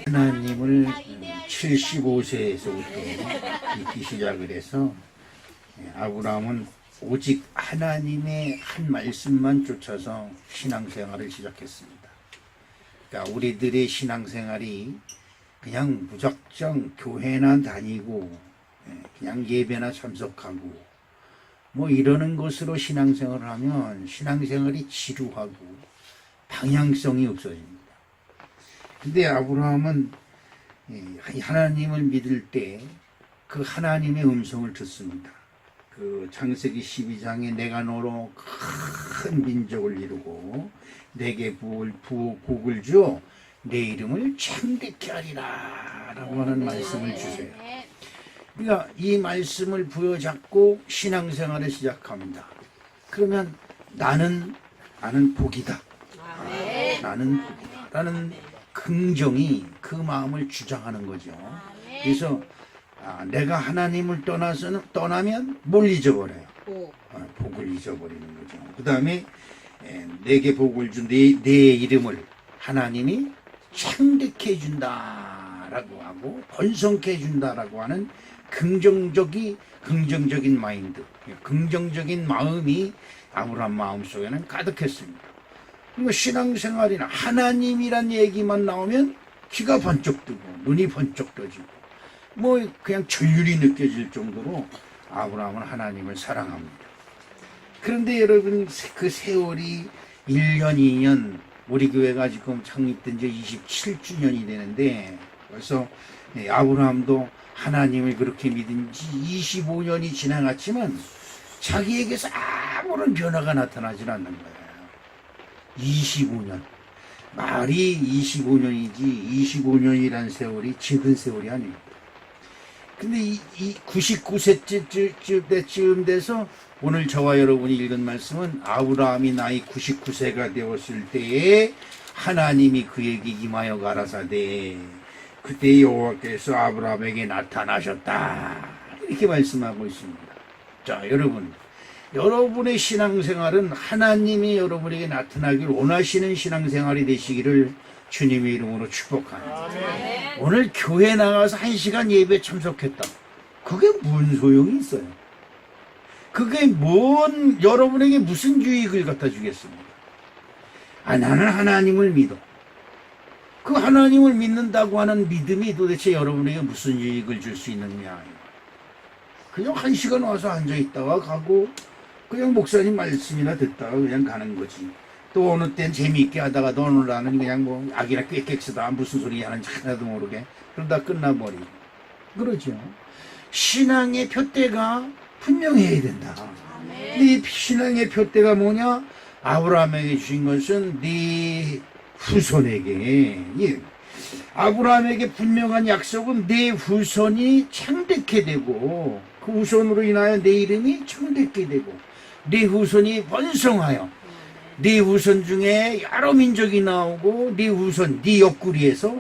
하나님을 75세에서부터 믿기 시작을 해서 아브라함은 오직 하나님의 한 말씀만 쫓아서 신앙생활을 시작했습니다. 그러니까 우리들의 신앙생활이 그냥 무작정 교회나 다니고 그냥 예배나 참석하고 뭐 이러는 것으로 신앙생활을 하면 신앙생활이 지루하고 방향성이 없어집니다. 근데 아브라함은 하나님을 믿을 때 그 하나님의 음성을 듣습니다. 그 창세기 12장에 내가 너로 큰 민족을 이루고 내게 복을 주어 내 이름을 창대케 하리라 라고 하는 말씀을 주세요. 그러니까 이 말씀을 부여잡고 신앙생활을 시작합니다. 그러면 나는 복이다. 나는 복이다 라는 긍정이 그 마음을 주장하는 거죠. 그래서 내가 하나님을 떠나면 뭘 잊어버려요? 복을 잊어버리는 거죠. 그 다음에 내게 복을 준 내 이름을 하나님이 창대케 해준다라고 하고 번성케 해준다라고 하는 긍정적인 마인드, 긍정적인 마음이 아브라함 마음속에는 가득했습니다. 그리고 신앙생활이나 하나님이란 얘기만 나오면 귀가 번쩍 뜨고 눈이 번쩍 떠지고 뭐 그냥 전율이 느껴질 정도로 아브라함은 하나님을 사랑합니다. 그런데 여러분 그 세월이 1년, 2년 우리 교회가 지금 창립된 지 27주년이 되는데 벌써 아브라함도 하나님을 그렇게 믿은 지 25년이 지나갔지만 자기에게서 아무런 변화가 나타나질 않는 거예요. 25년. 말이 25년이지 25년이란 세월이 적은 세월이 아닙니다. 근데 이 99세쯤 돼서 오늘 저와 여러분이 읽은 말씀은 아브라함이 나이 99세가 되었을 때에 하나님이 그에게 임하여 가라사대 그때 여호와께서 아브라함에게 나타나셨다 이렇게 말씀하고 있습니다. 자, 여러분의 신앙생활은 하나님이 여러분에게 나타나기를 원하시는 신앙생활이 되시기를 주님의 이름으로 축복합니다. 오늘 교회 나가서 1시간 예배 참석했다. 그게 무슨 소용이 있어요? 그게 여러분에게 무슨 유익을 갖다 주겠습니까? 나는 하나님을 믿어. 그 하나님을 믿는다고 하는 믿음이 도대체 여러분에게 무슨 이익을 줄 수 있느냐. 그냥 1시간 와서 앉아있다가 가고 그냥 목사님 말씀이나 듣다가 그냥 가는 거지. 또 어느 땐 재미있게 하다가도 어느 날은 그냥 뭐 악이나 꽥꽥 쓰다 무슨 소리 하는지 하나도 모르게 그러다 끝나버리고 그러죠. 신앙의 표대가 분명해야 된다. 네 신앙의 표대가 뭐냐? 아브라함에게 주신 것은 네 후손에게, 아브라함에게 분명한 약속은 네 후손이 창대케 되고 그 후손으로 인하여 내 이름이 창대케 되고 네 후손이 번성하여 네 후손 중에 여러 민족이 나오고 네 후손, 네 옆구리에서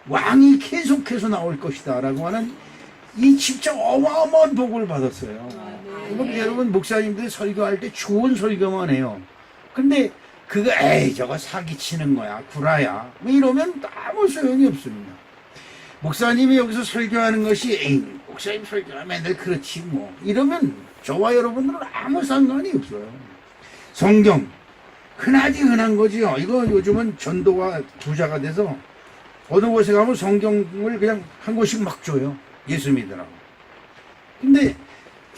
왕이 계속해서 나올 것이다 라고 하는 이 진짜 어마어마한 복을 받았어요. 그럼 여러분 목사님들이 설교할 때 좋은 설교만 해요. 근데 그거 에이 저거 사기치는 거야 구라야 뭐 이러면 아무 소용이 없습니다. 목사님이 여기서 설교하는 것이 에이 목사님 설교하면 맨날 그렇지 뭐 이러면 저와 여러분들은 아무 상관이 없어요. 성경 흔하디 흔한 거지요. 이거 요즘은 전도가 부자가 돼서 어느 곳에 가면 성경을 그냥 한 권씩 막 줘요. 예수 믿으라고. 근데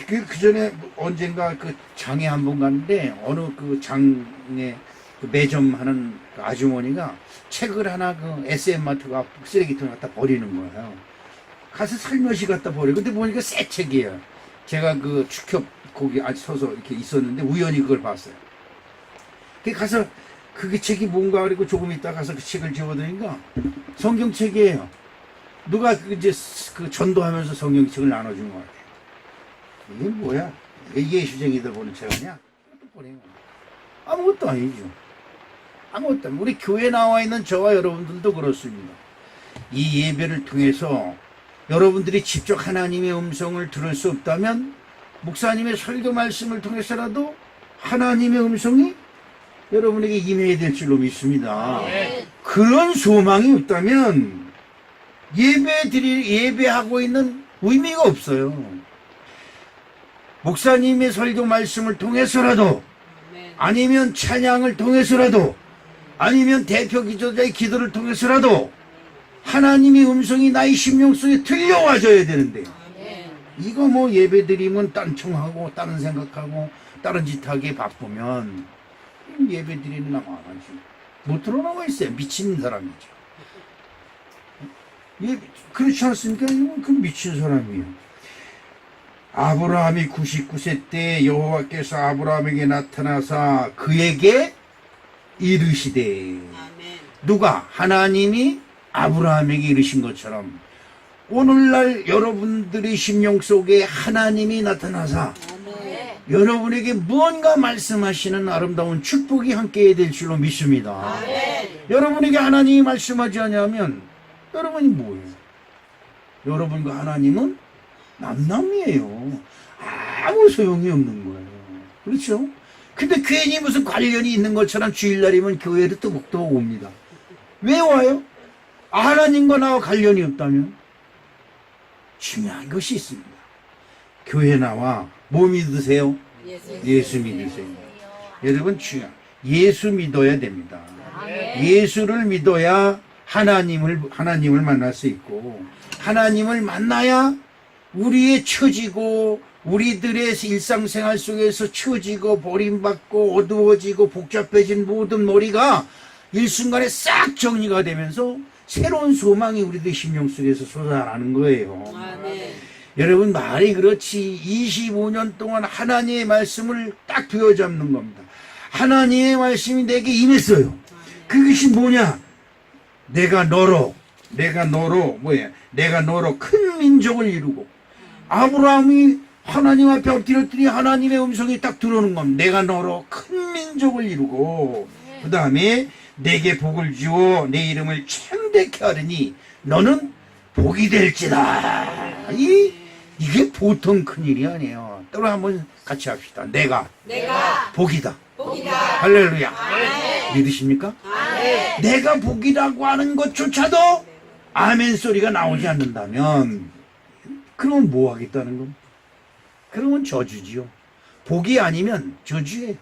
그 전에 언젠가 그 장에 한 번 갔는데 어느 그 장에 그 매점하는 그 아주머니가 책을 하나 그 SM마트가 쓰레기통에 갖다 버리는 거예요. 가서 살며시 갖다 버려. 근데 보니까 새 책이에요. 제가 그 축협 거기 서서 이렇게 있었는데 우연히 그걸 봤어요. 가서 그게 책이 뭔가 그리고 조금 있다 가서 그 책을 집어드니까 성경책이에요. 누가 이제 그 전도하면서 성경책을 나눠준 거 같아요. 이게 뭐야? 이게 예수쟁이들 보는 책 아니야? 아무것도 아니죠. 아무것도 아니죠. 우리 교회 나와 있는 저와 여러분들도 그렇습니다. 이 예배를 통해서 여러분들이 직접 하나님의 음성을 들을 수 없다면 목사님의 설교 말씀을 통해서라도 하나님의 음성이 여러분에게 임해야 될 줄로 믿습니다. 그런 소망이 없다면 예배하고 있는 의미가 없어요. 목사님의 설교 말씀을 통해서라도 아니면 찬양을 통해서라도 아니면 대표 기도자의 기도를 통해서라도 하나님의 음성이 나의 심령 속에 들려와줘야 되는데 이거 뭐 예배 드리면 딴청하고 다른 생각하고 다른 짓 하기에 바쁘면 예배 드리는 나만 하지 못 들어나와 있어요. 미친 사람이죠. 그렇지 않습니까? 이건 그 미친 사람이에요. 아브라함이 99세 때 여호와께서 아브라함에게 나타나사 그에게 이르시되 누가? 하나님이 아브라함에게 이르신 것처럼 오늘날 여러분들의 심령 속에 하나님이 나타나사 여러분에게 무언가 말씀하시는 아름다운 축복이 함께 될 줄로 믿습니다. 여러분에게 하나님이 말씀하지 않으면 여러분이 뭐예요? 여러분과 하나님은 남남이에요. 아무 소용이 없는 거예요. 그렇죠? 근데 괜히 무슨 관련이 있는 것처럼 주일날이면 교회를 또목도하고 옵니다. 왜 와요? 하나님과 나와 관련이 없다면 중요한 것이 있습니다. 교회 나와 뭐 믿으세요? 예수 믿으세요. 여러분 예수 믿어야 됩니다. 예수를 믿어야 하나님을 만날 수 있고 하나님을 만나야 우리의 처지고 우리들의 일상생활 속에서 처지고 버림받고 어두워지고 복잡해진 모든 머리가 일순간에 싹 정리가 되면서 새로운 소망이 우리들 심령 속에서 솟아나는 거예요. 여러분 말이 그렇지 25년 동안 하나님의 말씀을 딱 부여잡는 겁니다. 하나님의 말씀이 내게 임했어요. 그것이 뭐냐? 내가 너로 큰 민족을 이루고 아브라함이 하나님 앞에 엎드렸더니 하나님의 음성이 딱 들어오는 겁니다. 내가 너로 큰 민족을 이루고 그 다음에 내게 복을 주어 내 이름을 창대케 하리니 너는 복이 될지다. 이게 보통 큰일이 아니에요. 또 한번 같이 합시다. 내가 복이다. 할렐루야. 믿으십니까? 내가 복이라고 하는 것조차도 아멘 소리가 나오지 않는다면 그러면 뭐 하겠다는 겁니까? 그러면 저주지요. 복이 아니면 저주예요.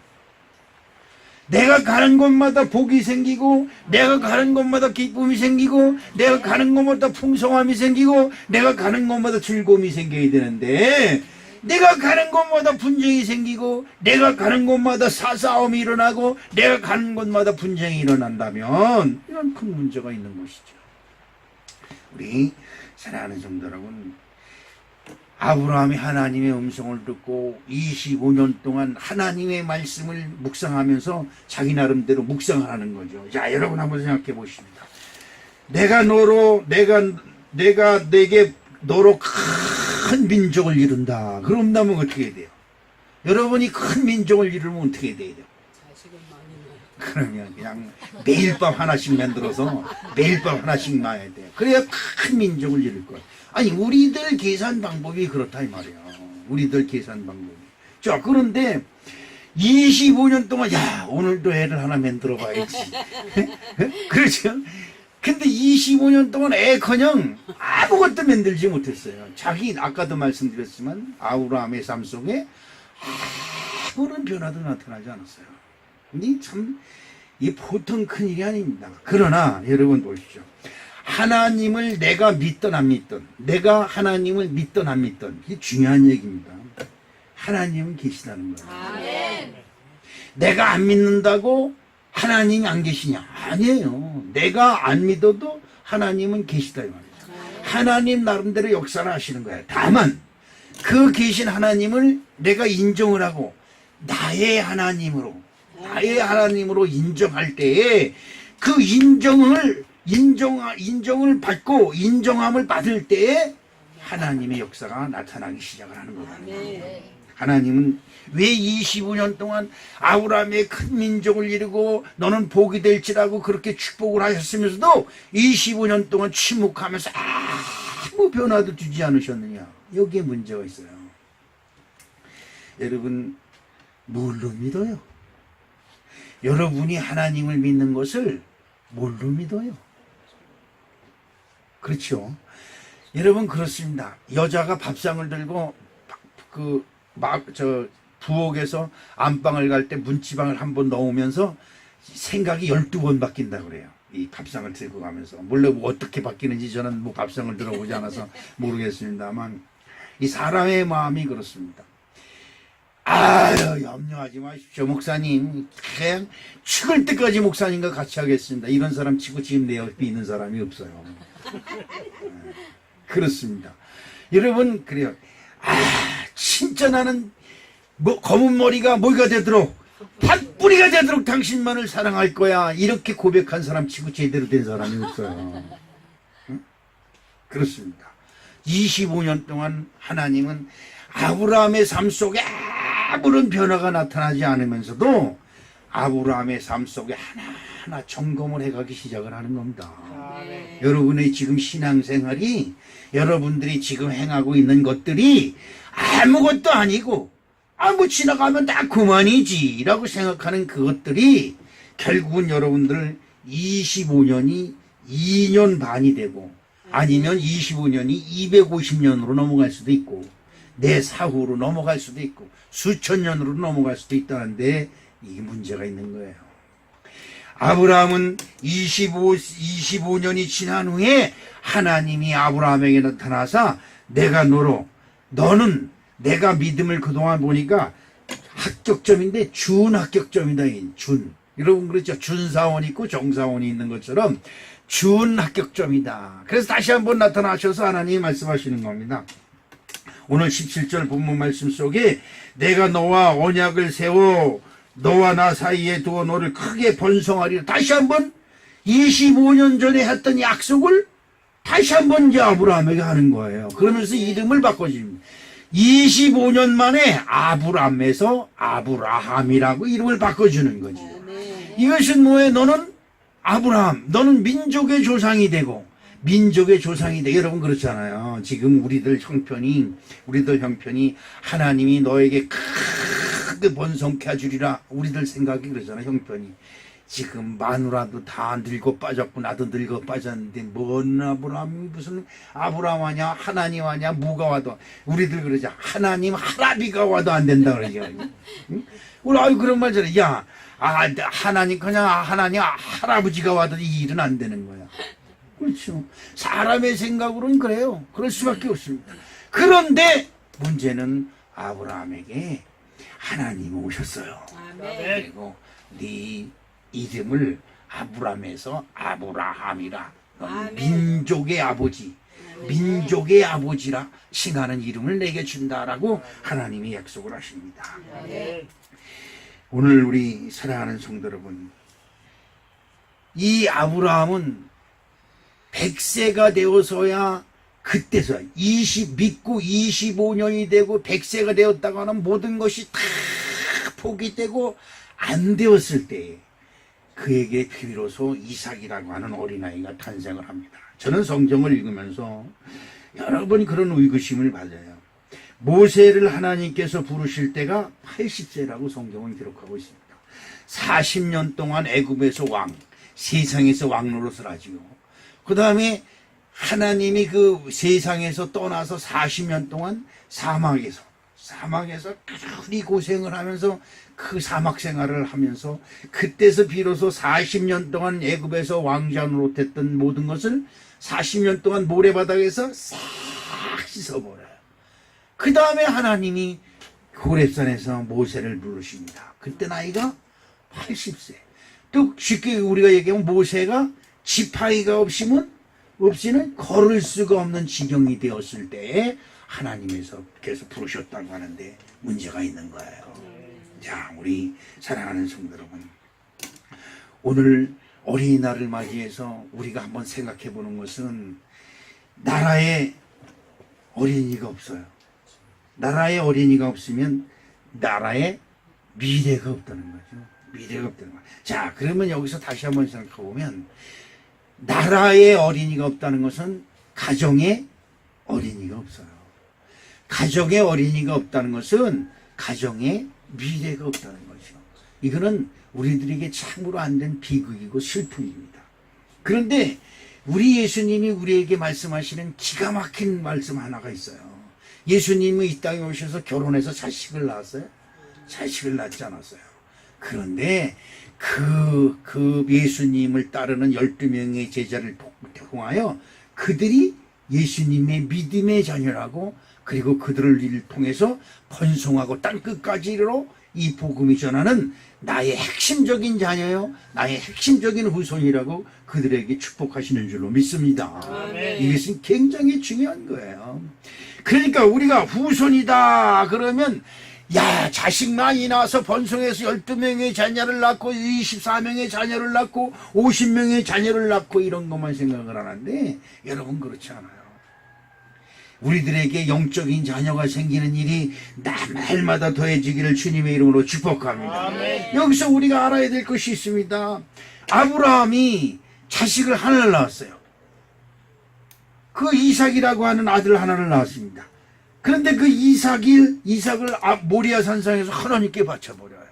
내가 가는 곳마다 복이 생기고, 내가 가는 곳마다 기쁨이 생기고, 내가 가는 곳마다 풍성함이 생기고, 내가 가는 곳마다 즐거움이 생겨야 되는데, 내가 가는 곳마다 분쟁이 생기고, 내가 가는 곳마다 싸움이 일어나고, 내가 가는 곳마다 분쟁이 일어난다면 이런 큰 문제가 있는 것이죠. 우리 사랑하는 성도 여러분, 아브라함이 하나님의 음성을 듣고 25년 동안 하나님의 말씀을 묵상하면서 자기 나름대로 묵상을 하는 거죠. 자, 여러분 한번 생각해 보십니다. 내가 내게 너로 큰 민족을 이룬다. 그런다면 어떻게 해야 돼요? 여러분이 큰 민족을 이루면 어떻게 해야 돼요? 그러면 그냥 매일 밤 하나씩 만들어서 매일 밤 하나씩 놔야 돼요. 그래야 큰 민족을 이룰 거예요. 아니, 우리들 계산 방법이 그렇다 이 말이야. 우리들 계산 방법이. 자, 그런데 25년 동안 야, 오늘도 애를 하나 만들어 봐야지. 그렇죠? 근데 25년 동안 애커녕 아무것도 만들지 못했어요. 자기 아까도 말씀드렸지만 아브라함의 삶 속에 아무런 변화도 나타나지 않았어요. 이 참, 이 보통 큰 일이 아닙니다. 그러나 여러분 보십시오. 하나님을 내가 믿든 안 믿든, 내가 하나님을 믿든 안 믿든, 이게 중요한 얘기입니다. 하나님은 계시다는 거예요. 아멘. 내가 안 믿는다고 하나님이 안 계시냐? 아니에요. 내가 안 믿어도 하나님은 계시다 이 말이죠. 하나님 나름대로 역사를 하시는 거예요. 다만 그 계신 하나님을 내가 인정을 하고 나의 하나님으로 인정할 때에 그 인정을 받고 인정함을 받을 때에 하나님의 역사가 나타나기 시작을 하는 거거든요. 하나님은 왜 25년 동안 아브라함의 큰 민족을 이루고 너는 복이 될지라고 그렇게 축복을 하셨으면서도 25년 동안 침묵하면서 아무 변화도 주지 않으셨느냐? 여기에 문제가 있어요. 여러분, 뭘로 믿어요? 여러분이 하나님을 믿는 것을 뭘로 믿어요? 그렇죠? 여러분, 그렇습니다. 여자가 밥상을 들고 부엌에서 안방을 갈 때 문지방을 한번 넣으면서 생각이 12번 바뀐다고 그래요. 이 밥상을 들고 가면서. 물론 뭐 어떻게 바뀌는지 저는 뭐 밥상을 들어보지 않아서 모르겠습니다만 이 사람의 마음이 그렇습니다. 아유, 염려하지 마십시오, 목사님. 그냥 죽을 때까지 목사님과 같이 하겠습니다. 이런 사람 치고 지금 내 옆에 있는 사람이 없어요. 그렇습니다. 여러분, 그래요. 진짜 나는 검은 머리가 뭐가 되도록 팥뿌리가 되도록 당신만을 사랑할 거야. 이렇게 고백한 사람 치고 제대로 된 사람이 없어요. 응? 그렇습니다. 25년 동안 하나님은 아브라함의 삶 속에 아무런 변화가 나타나지 않으면서도 아브라함의 삶 속에 하나하나 점검을 해가기 시작을 하는 겁니다. 네. 여러분의 지금 신앙생활이, 여러분들이 지금 행하고 있는 것들이 아무것도 아니고 뭐 지나가면 다 그만이지 라고 생각하는 그것들이 결국은 여러분들 25년이 2년 반이 되고 아니면 25년이 250년으로 넘어갈 수도 있고 내 사후로 넘어갈 수도 있고 수천 년으로 넘어갈 수도 있다는데 이게 문제가 있는 거예요. 아브라함은 25년이 지난 후에 하나님이 아브라함에게 나타나서 너는 내가 믿음을 그동안 보니까 합격점인데 준합격점이다. 준. 여러분 그렇죠? 준사원이 있고 정사원이 있는 것처럼 준합격점이다. 그래서 다시 한번 나타나셔서 하나님이 말씀하시는 겁니다. 오늘 17절 본문 말씀 속에 내가 너와 언약을 세워 너와 나 사이에 두어 너를 크게 번성하리라. 다시 한번 25년 전에 했던 약속을 다시 한번 이제 아브라함에게 하는 거예요. 그러면서 이름을 바꿔줍니다. 25년 만에 아브람에서 아브라함이라고 이름을 바꿔주는 거지. 이것은 뭐예요? 너는 아브라함, 너는 민족의 조상이 되고 민족의 조상이 돼. 여러분 그렇잖아요. 지금 우리들 형편이 하나님이 너에게 크게 번성케 해주리라. 우리들 생각이 그러잖아요. 형편이 지금 마누라도 다 늙어 빠졌고 나도 늙어 빠졌는데 뭔 아브라함이 무슨 아브라함 하냐 하나님 하냐 뭐가 와도 우리들 그러자 하나님 할아비가 와도 안 된다 그러죠. 응? 우리 아유 그런 말 잘해. 야 하나님 그냥 하나님 할아버지가 와도 이 일은 안 되는 거야. 그렇죠. 사람의 생각으로는 그래요. 그럴 수밖에 없습니다. 그런데 문제는 아브라함에게 하나님이 오셨어요. 아멘. 그리고 네 이름을 아브라함에서 아브라함이라 아멘. 민족의 아버지 민족의 아버지라 칭하는 이름을 내게 준다라고 하나님이 약속을 하십니다. 네. 오늘 우리 사랑하는 성도 여러분, 이 아브라함은 100세가 되어서야 그때서 믿고 25년이 되고 100세가 되었다고 하는 모든 것이 다 포기되고 안 되었을 때 그에게 비로소 이삭이라고 하는 어린아이가 탄생을 합니다. 저는 성경을 읽으면서 여러 번 그런 의구심을 받아요. 모세를 하나님께서 부르실 때가 80세라고 성경은 기록하고 있습니다. 40년 동안 애굽에서 세상에서 왕 노릇을 하지요. 그 다음에 하나님이 그 세상에서 떠나서 40년 동안 사막에서 그리 고생을 하면서 그 사막 생활을 하면서 그때서 비로소 40년 동안 애굽에서 왕자 노릇했던 모든 것을 40년 동안 모래바닥에서 싹 씻어버려요. 그 다음에 하나님이 호렙산에서 모세를 부르십니다. 그때 나이가 80세. 또 쉽게 우리가 얘기하면 모세가 지팡이가 없이는 걸을 수가 없는 지경이 되었을 때에 하나님께서 부르셨다고 하는데 문제가 있는 거예요. 자, 우리 사랑하는 성도 여러분, 오늘 어린이날을 맞이해서 우리가 한번 생각해 보는 것은 나라에 어린이가 없어요. 나라에 어린이가 없으면 나라에 미래가 없다는 거죠. 미래가 없다는 거예요. 자, 그러면 여기서 다시 한번 생각해 보면 나라에 어린이가 없다는 것은 가정에 어린이가 없어요. 가정에 어린이가 없다는 것은 가정에 미래가 없다는 거죠. 이거는 우리들에게 참으로 안 된 비극이고 슬픔입니다. 그런데 우리 예수님이 우리에게 말씀하시는 기가 막힌 말씀 하나가 있어요. 예수님은 이 땅에 오셔서 결혼해서 자식을 낳았어요? 자식을 낳지 않았어요. 그런데 그 예수님을 따르는 12명의 제자를 통하여 그들이 예수님의 믿음의 자녀라고, 그리고 그들을 통해서 번성하고 땅끝까지 이르러 이 복음이 전하는 나의 핵심적인 자녀요, 나의 핵심적인 후손이라고 그들에게 축복하시는 줄로 믿습니다. 아멘. 이것은 굉장히 중요한 거예요. 그러니까 우리가 후손이다 그러면 야, 자식 많이 낳아서 번성해서 12명의 자녀를 낳고 24명의 자녀를 낳고 50명의 자녀를 낳고 이런 것만 생각을 하는데 여러분 그렇지 않아요. 우리들에게 영적인 자녀가 생기는 일이 날마다 더해지기를 주님의 이름으로 축복합니다. 아멘. 여기서 우리가 알아야 될 것이 있습니다. 아브라함이 자식을 하나를 낳았어요. 그 이삭이라고 하는 아들 하나를 낳았습니다. 그런데 그 이삭을 모리아 산상에서 하나님께 바쳐버려요.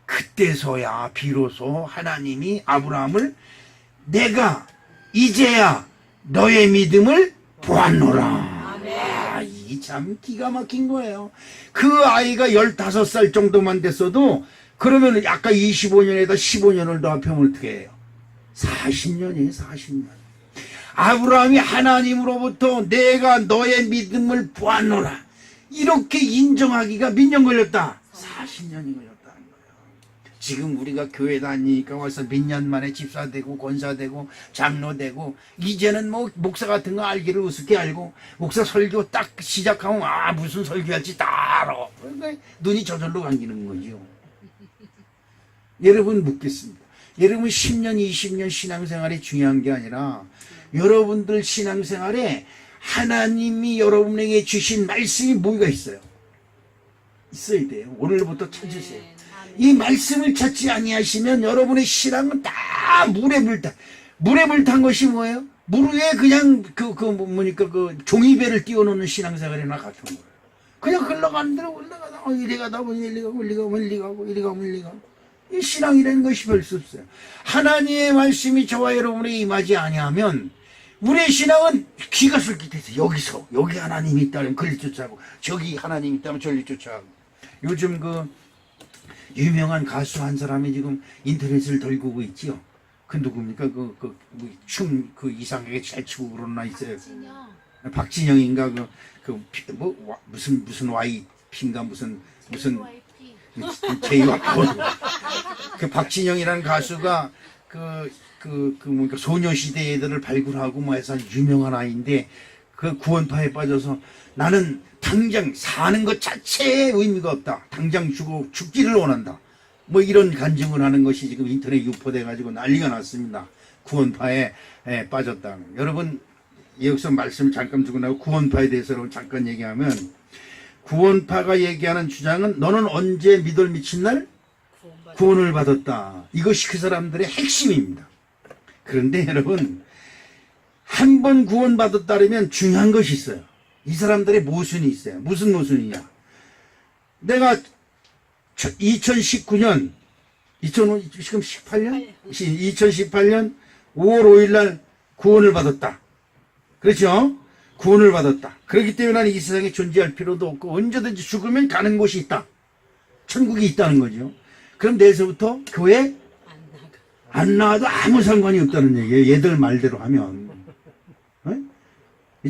그때서야 비로소 하나님이 아브라함을 내가 이제야 너의 믿음을 보았노라. 이 참 기가 막힌 거예요. 그 아이가 15살 정도만 됐어도 그러면 아까 25년에다 15년을 더 합하면 어떻게 해요? 40년이에요. 40년. 아브라함이 하나님으로부터 내가 너의 믿음을 보았노라 이렇게 인정하기가 몇 년 걸렸다? 40년이 걸렸다는 거예요. 지금 우리가 교회 다니니까 와서 몇 년 만에 집사되고 권사되고 장로되고 이제는 뭐 목사 같은 거 알기를 우습게 알고 목사 설교 딱 시작하면 무슨 설교할지 다 알아. 그러니까 눈이 저절로 감기는 거죠. 여러분 묻겠습니다. 여러분 10년 20년 신앙생활이 중요한 게 아니라 여러분들 신앙생활에 하나님이 여러분에게 주신 말씀이 뭐가 있어요? 있어야 돼요. 오늘부터 찾으세요. 이 말씀을 찾지 아니하시면 여러분의 신앙은 다 물에 물탄 것이 뭐예요? 물 위에 그냥 그 종이배를 띄워놓는 신앙생활이나 같은 거예요. 그냥 흘러가는 대로 흘러가다 이리 가다 보니 이리 가고 이리 가고 이리 가고 이리 가고 이리 가고 이 신앙이라는 것이 별 수 없어요. 하나님의 말씀이 저와 여러분에게 임하지 아니하면 우리의 신앙은 귀가 솔깃해서 여기 하나님이 있다면 그를 쫓아가고 저기 하나님이 있다면 저를 쫓아가고. 요즘 그 유명한 가수 한 사람이 지금 인터넷을 돌고 있지요. 그 누굽니까? 춤 이상하게 잘 추고 그러는 나 있어요. 박진영인가 무슨 YP인가 무슨 JYP. 그 박진영이라는 가수가 소녀시대 애들을 발굴하고 뭐 해서 유명한 아이인데 그 구원파에 빠져서 나는 당장 사는 것 자체에 의미가 없다. 당장 죽기를 원한다. 뭐 이런 간증을 하는 것이 지금 인터넷 유포돼 가지고 난리가 났습니다. 구원파에 빠졌다. 여러분 여기서 말씀을 잠깐 두고 나고 구원파에 대해서 잠깐 얘기하면 구원파가 얘기하는 주장은 너는 언제 믿을 미친 날 구원을 받았다. 이것이 그 사람들의 핵심입니다. 그런데 여러분 한 번 구원받았다면 중요한 것이 있어요. 이 사람들의 모순이 있어요. 무슨 모순이냐. 내가 2018년 2018년 5월 5일 날 구원을 받았다. 그렇죠? 구원을 받았다. 그렇기 때문에 나는 이 세상에 존재할 필요도 없고 언제든지 죽으면 가는 곳이 있다. 천국이 있다는 거죠. 그럼 내일서부터 교회 안 나와도 아무 상관이 없다는 얘기예요. 얘들 말대로 하면.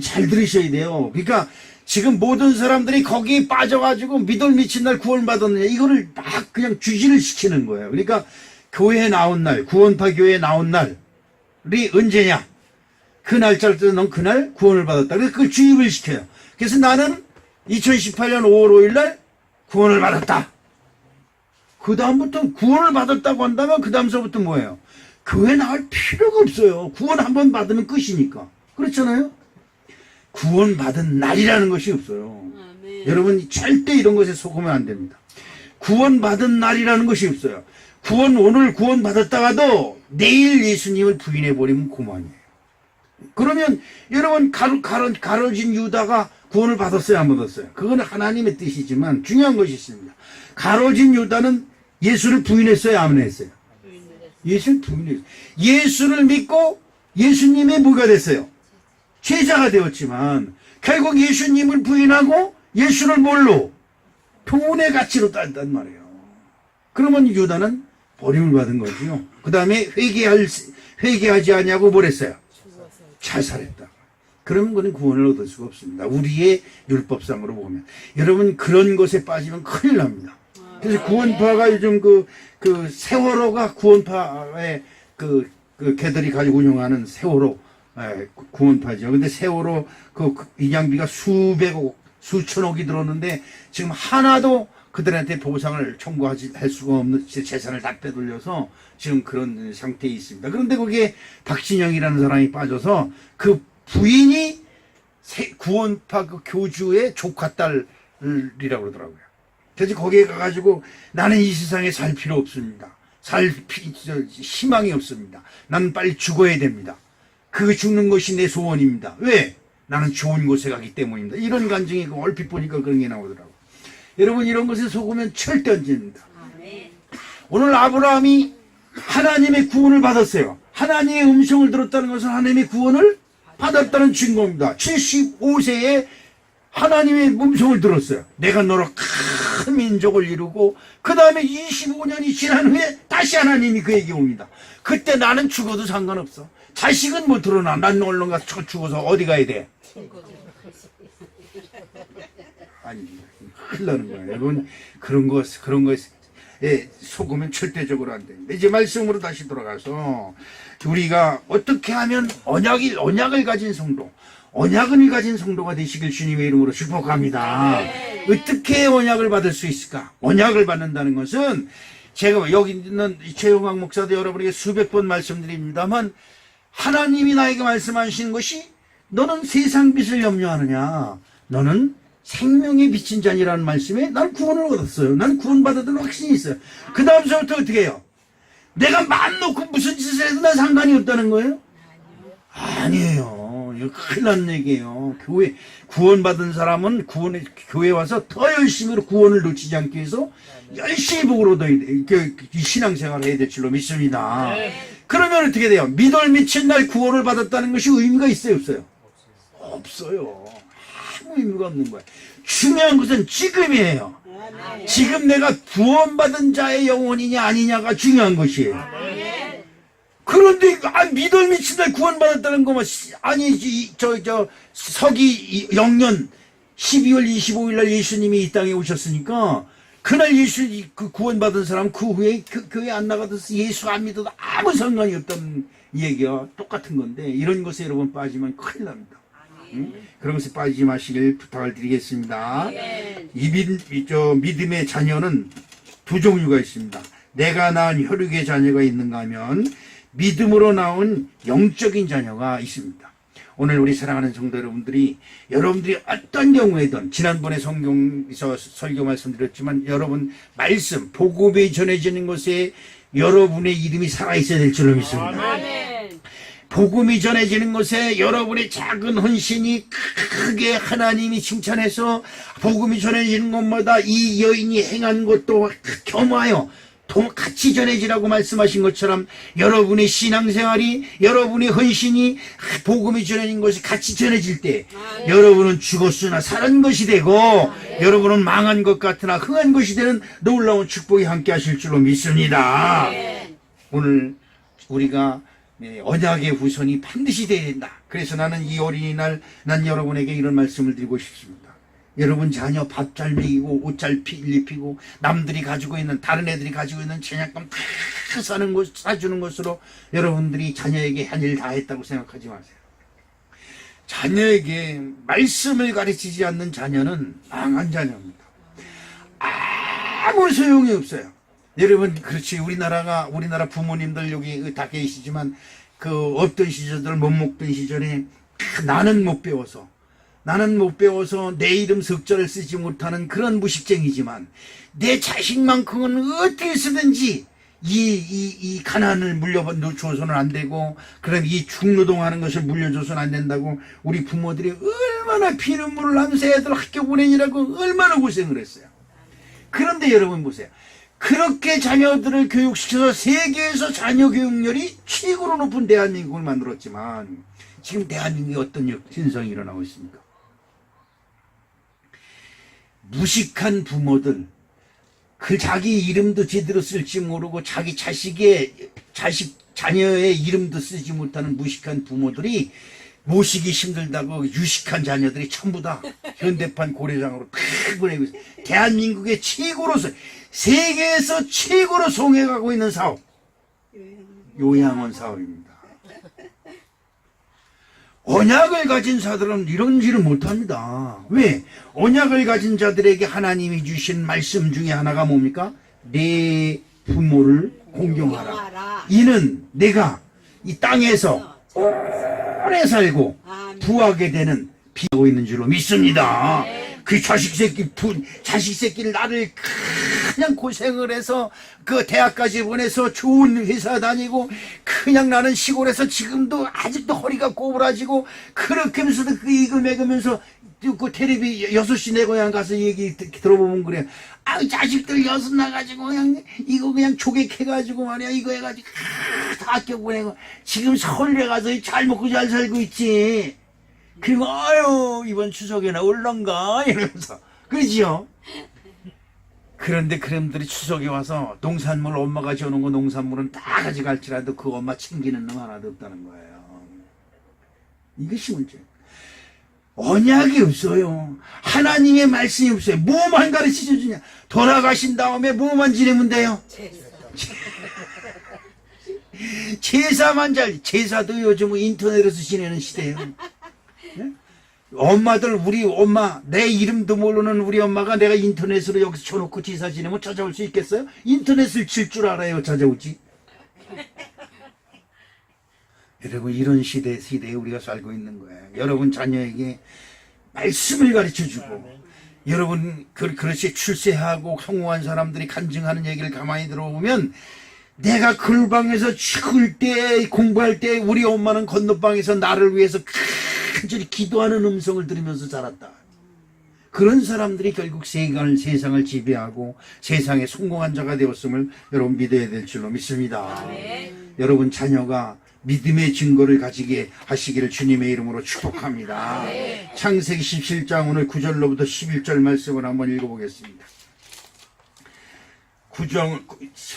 잘 들으셔야 돼요. 그러니까 지금 모든 사람들이 거기에 빠져가지고 믿을 미친 날 구원 받았느냐 이거를 막 그냥 주지를 시키는 거예요. 그러니까 교회에 나온 날, 구원파 교회에 나온 날이 언제냐? 그 날짜를 때 넌 그날 구원을 받았다. 그래서 그걸 주입을 시켜요. 그래서 나는 2018년 5월 5일 날 구원을 받았다. 그 다음부터 구원을 받았다고 한다면 그 다음서부터 뭐예요? 교회 나올 필요가 없어요. 구원 한번 받으면 끝이니까. 그렇잖아요? 구원 받은 날이라는 것이 없어요. 여러분 절대 이런 것에 속으면 안 됩니다. 구원 받은 날이라는 것이 없어요. 오늘 구원 받았다가도 내일 예수님을 부인해 버리면 그만이에요. 그러면 여러분 가로진 유다가 구원을 받았어요, 안 받았어요? 그건 하나님의 뜻이지만 중요한 것이 있습니다. 가로진 유다는 예수를 부인했어요, 안 했어요? 예수를 부인했어요. 예수를 믿고 예수님의 뭐가 됐어요? 제자가 되었지만 결국 예수님을 부인하고 예수를 뭘로? 돈의 가치로 딴단 말이에요. 그러면 유다는 버림을 받은 거지요. 그 다음에 회개하지 않냐고 뭘 했어요? 자살했다. 그러면 그는 구원을 얻을 수가 없습니다. 우리의 율법상으로 보면. 여러분 그런 것에 빠지면 큰일 납니다. 그래서 구원파가 요즘 그 세월호가 구원파의 걔들이 가지고 운영하는 세월호 구원파죠. 근데 세월호 그 인양비가 수천억이 들었는데 지금 하나도 그들한테 보상을 청구할 수가 없는 재산을 다 빼돌려서 지금 그런 상태에 있습니다. 그런데 거기에 박진영이라는 사람이 빠져서 그 부인이 구원파 그 교주의 조카 딸이라고 그러더라고요. 그래서 거기에 가가지고 나는 이 세상에 살 필요 없습니다. 희망이 없습니다. 나는 빨리 죽어야 됩니다. 그 죽는 것이 내 소원입니다. 왜? 나는 좋은 곳에 가기 때문입니다. 이런 간증이 얼핏 보니까 그런 게 나오더라고요. 여러분 이런 것에 속으면 절대 안 됩니다. 오늘 아브라함이 하나님의 구원을 받았어요. 하나님의 음성을 들었다는 것은 하나님의 구원을 받았다는 증거입니다. 75세에 하나님의 음성을 들었어요. 내가 너로 큰 민족을 이루고 그 다음에 25년이 지난 후에 다시 하나님이 그에게 옵니다. 그때 나는 죽어도 상관없어. 자식은 못 드러나. 난 얼른 가서 죽어서 어디 가야 돼? 아니 큰일 나는 거야. 여러분 그런 거에 속으면 절대적으로 안 됩니다. 이제 말씀으로 다시 돌아가서 우리가 어떻게 하면 언약을 가진 성도, 언약을 가진 성도가 되시길 주님의 이름으로 축복합니다. 어떻게 언약을 받을 수 있을까? 언약을 받는다는 것은 제가 여기 있는 최용학 목사도 여러분에게 수백 번 말씀드립니다만 하나님이 나에게 말씀하시는 것이 너는 세상 빛을 염려하느냐? 너는 생명의 빛인 자니라는 말씀에 난 구원을 얻었어요. 난 구원받았다는 확신이 있어요. 그 다음서부터 어떻게 해요? 내가 맘 놓고 무슨 짓을 해도 난 상관이 없다는 거예요? 아니에요. 이거 큰일 난 얘기예요. 교회 구원받은 사람은 교회 와서 더 열심히 구원을 놓치지 않기 위해서 열심히 복을 얻어야 돼. 신앙생활을 해야 될 줄로 믿습니다. 그러면 어떻게 돼요? 믿을 미친 날 구원을 받았다는 것이 의미가 있어요, 없어요? 없어요. 아무 의미가 없는 거예요. 중요한 것은 지금이에요. 지금 내가 구원받은 자의 영혼이냐 아니냐가 중요한 것이에요. 그런데 믿을 미친 날 구원받았다는 거면 아니 서기 0년 12월 25일 날 예수님이 이 땅에 오셨으니까 그날 그 구원받은 사람 그 후에 교회 안 나가도 예수 안 믿어도 아무 상관이 없다는 얘기가 똑같은 건데 이런 것에 여러분 빠지면 큰일 납니다. 응? 그런 것에 빠지지 마시길 부탁을 드리겠습니다. 믿음의 자녀는 두 종류가 있습니다. 내가 낳은 혈육의 자녀가 있는가 하면 믿음으로 나온 영적인 자녀가 있습니다. 오늘 우리 사랑하는 성도 여러분들이 어떤 경우에든 지난번에 성경에서 설교 말씀드렸지만 여러분 말씀 복음이 전해지는 것에 여러분의 이름이 살아있어야 될 줄로 믿습니다. 복음이 전해지는 것에 여러분의 작은 헌신이 크게 하나님이 칭찬해서 복음이 전해지는 것마다 이 여인이 행한 것도 겸하여 같이 전해지라고 말씀하신 것처럼 여러분의 신앙생활이 여러분의 헌신이 복음이 전해진 것이 같이 전해질 때 여러분은 죽었으나 사는 것이 되고 여러분은 망한 것 같으나 흥한 것이 되는 놀라운 축복이 함께 하실 줄로 믿습니다. 오늘 우리가 언약의 후손이 반드시 되어야 된다. 그래서 나는 이 어린이날 난 여러분에게 이런 말씀을 드리고 싶습니다. 여러분 자녀 밥 잘 먹이고 옷 잘 입히고 남들이 가지고 있는 다른 애들이 가지고 있는 제약감 다 사주는 것으로 여러분들이 자녀에게 한 일 다 했다고 생각하지 마세요. 자녀에게 말씀을 가르치지 않는 자녀는 망한 자녀입니다. 아무 소용이 없어요. 여러분 그렇지 우리나라 부모님들 여기 다 계시지만 그 없던 시절들 못 먹던 시절에 나는 못 배워서 내 이름 석자를 쓰지 못하는 그런 무식쟁이지만 내 자식만큼은 어떻게 쓰든지 이 가난을 물려줘서는 안 되고 그럼 이 중노동하는 것을 물려줘서는 안 된다고 우리 부모들이 얼마나 피눈물을 하면서 애들 학교 보내느라고 얼마나 고생을 했어요. 그런데 여러분 보세요. 그렇게 자녀들을 교육시켜서 세계에서 자녀 교육열이 최고로 높은 대한민국을 만들었지만 지금 대한민국에 어떤 현상이 일어나고 있습니까? 무식한 부모들, 자기 이름도 제대로 쓸지 모르고 자기 자녀의 이름도 쓰지 못하는 무식한 부모들이 모시기 힘들다고 유식한 자녀들이 전부 다 현대판 고려장으로 다 보내고 있어요. 대한민국의 최고로서 세계에서 최고로 성행하고 있는 사업 요양원 사업입니다. 언약을 가진 자들은 이런 일을 못합니다. 왜? 언약을 가진 자들에게 하나님이 주신 말씀 중에 하나가 뭡니까? 내 부모를 공경하라. 이는 내가 이 땅에서 오래 살고 부하게 되는 비하고 있는 줄로 믿습니다. 그 자식 새끼를 나를 그냥 고생을 해서 그 대학까지 보내서 좋은 회사 다니고 그냥 나는 시골에서 지금도 아직도 허리가 꼬부라지고 그렇게 하면서도 이거 먹으면서 그 텔레비 6시 내 고향 가서 얘기 들어보면 그래. 자식들 여섯 나가지고 그냥 조객해가지고 말이야 이거 해가지고 다 학교 보내고 지금 서울에 가서 잘 먹고 잘 살고 있지. 그리고 이번 추석에나 올런가 이러면서 그러지요. 그런데 그놈들이 추석에 와서 농산물 엄마가 지어놓은 거 농산물은 다 가져갈지라도 그 엄마 챙기는 놈 하나도 없다는 거예요. 이것이 문제예요. 언약이 없어요. 하나님의 말씀이 없어요. 뭐만 가르치셔 주냐. 돌아가신 다음에 뭐만 지내면 돼요. 제사만 제사도 요즘 인터넷에서 지내는 시대예요. 네? 엄마들 우리 엄마 내 이름도 모르는 우리 엄마가 내가 인터넷으로 여기서 쳐놓고 제사 지내면 찾아올 수 있겠어요? 인터넷을 칠 줄 알아요. 찾아오지. 여러분 이런 시대에 우리가 살고 있는 거예요. 여러분 자녀에게 말씀을 가르쳐주고 여러분 그렇게 출세하고 성공한 사람들이 간증하는 얘기를 가만히 들어보면 내가 글방에서 죽을 때 공부할 때 우리 엄마는 건너방에서 나를 위해서 간절히 기도하는 음성을 들으면서 자랐다. 그런 사람들이 결국 세상을 지배하고 세상에 성공한 자가 되었음을 여러분 믿어야 될 줄로 믿습니다. 여러분 자녀가 믿음의 증거를 가지게 하시기를 주님의 이름으로 축복합니다. 창세기 17장 오늘 9절로부터 11절 말씀을 한번 읽어보겠습니다.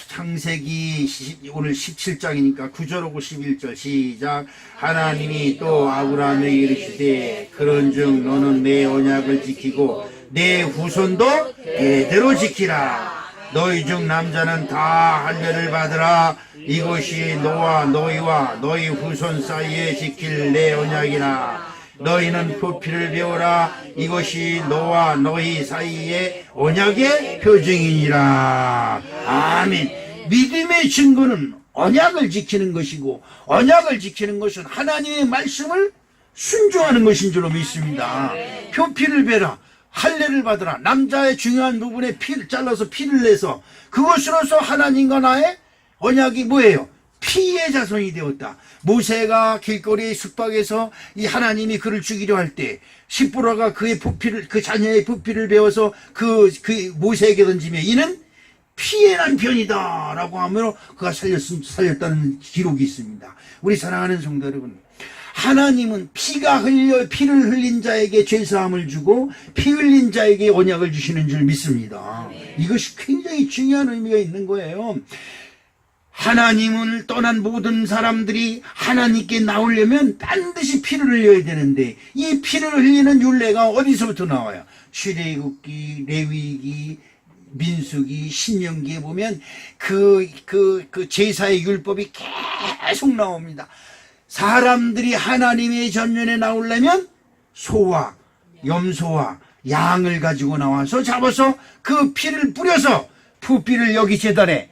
창세기 오늘 17장이니까 9절하고 11절 시작. 하나님이 또 아브라함에게 이르시되 그런즉 너는 내 언약을 지키고 내 후손도 대대로 지키라. 너희 중 남자는 다 할례를 받으라. 이것이 너와 너희와 너희 후손 사이에 지킬 내 언약이라. 너희는 표피를 배우라. 이것이 너와 너희 사이의 언약의 표징이니라. 아멘. 믿음의 증거는 언약을 지키는 것이고, 언약을 지키는 것은 하나님의 말씀을 순종하는 것인 줄로 믿습니다. 표피를 베라. 할례를 받으라. 남자의 중요한 부분에 피를 잘라서 피를 내서 그것으로서 하나님과 나의 언약이 뭐예요? 피의 자손이 되었다. 모세가 길거리 숙박에서 이 하나님이 그를 죽이려 할 때 십부라가 그의 부피를, 그 자녀의 부피를 베어서 그 모세에게 던지며 이는 피의 남편이다 라고 하며 그가 살렸다는 기록이 있습니다. 우리 사랑하는 성도 여러분, 하나님은 피를 흘린 자에게 죄사함을 주고 피 흘린 자에게 언약을 주시는 줄 믿습니다. 이것이 굉장히 중요한 의미가 있는 거예요. 하나님을 떠난 모든 사람들이 하나님께 나오려면 반드시 피를 흘려야 되는데 이 피를 흘리는 율례가 어디서부터 나와요? 출애굽기, 레위기, 민수기, 신명기에 보면 그 제사의 율법이 계속 나옵니다. 사람들이 하나님의 전면에 나오려면 소와 염소와 양을 가지고 나와서 잡아서 그 피를 뿌려서 부피를 여기 제단에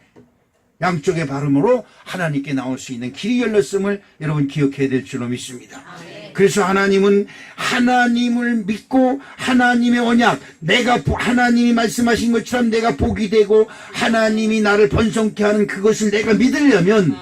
양쪽의 발음으로 하나님께 나올 수 있는 길이 열렸음을 여러분 기억해야 될 줄로 믿습니다. 그래서 하나님은 하나님을 믿고 하나님의 언약, 하나님이 말씀하신 것처럼 내가 복이 되고 하나님이 나를 번성케 하는 그것을 내가 믿으려면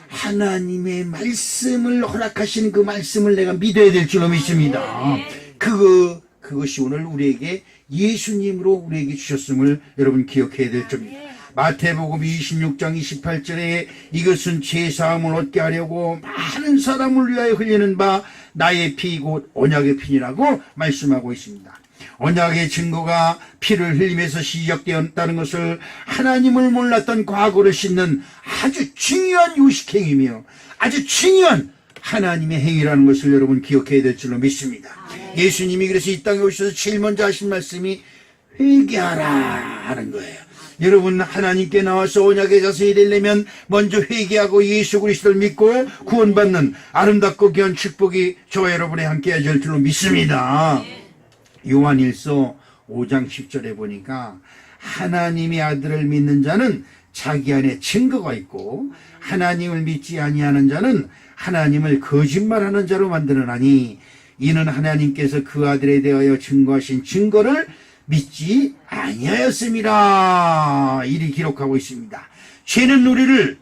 하나님의 말씀을 허락하신 그 말씀을 내가 믿어야 될 줄로 믿습니다. 그것이 오늘 우리에게 예수님으로 우리에게 주셨음을 여러분 기억해야 될 줄입니다. 마태복음 26장 28절에 이것은 죄사함을 얻게 하려고 많은 사람을 위하여 흘리는 바 나의 피 곧 언약의 피니라고 말씀하고 있습니다. 언약의 증거가 피를 흘리면서 시작되었다는 것을 하나님을 몰랐던 과거를 씻는 아주 중요한 요식행위며 아주 중요한 하나님의 행위라는 것을 여러분 기억해야 될 줄로 믿습니다. 예수님이 그래서 이 땅에 오셔서 제일 먼저 하신 말씀이 회개하라 하는 거예요. 여러분 하나님께 나와서 언약의 자손이 되려면 먼저 회개하고 예수 그리스도를 믿고 구원받는 아름답고 귀한 축복이 저와 여러분의 함께 될 줄로 믿습니다. 요한일서 5장 10절에 보니까 하나님의 아들을 믿는 자는 자기 안에 증거가 있고 하나님을 믿지 아니하는 자는 하나님을 거짓말하는 자로 만드느라니 이는 하나님께서 그 아들에 대하여 증거하신 증거를 믿지 아니하였음이라 이리 기록하고 있습니다. 죄는 우리를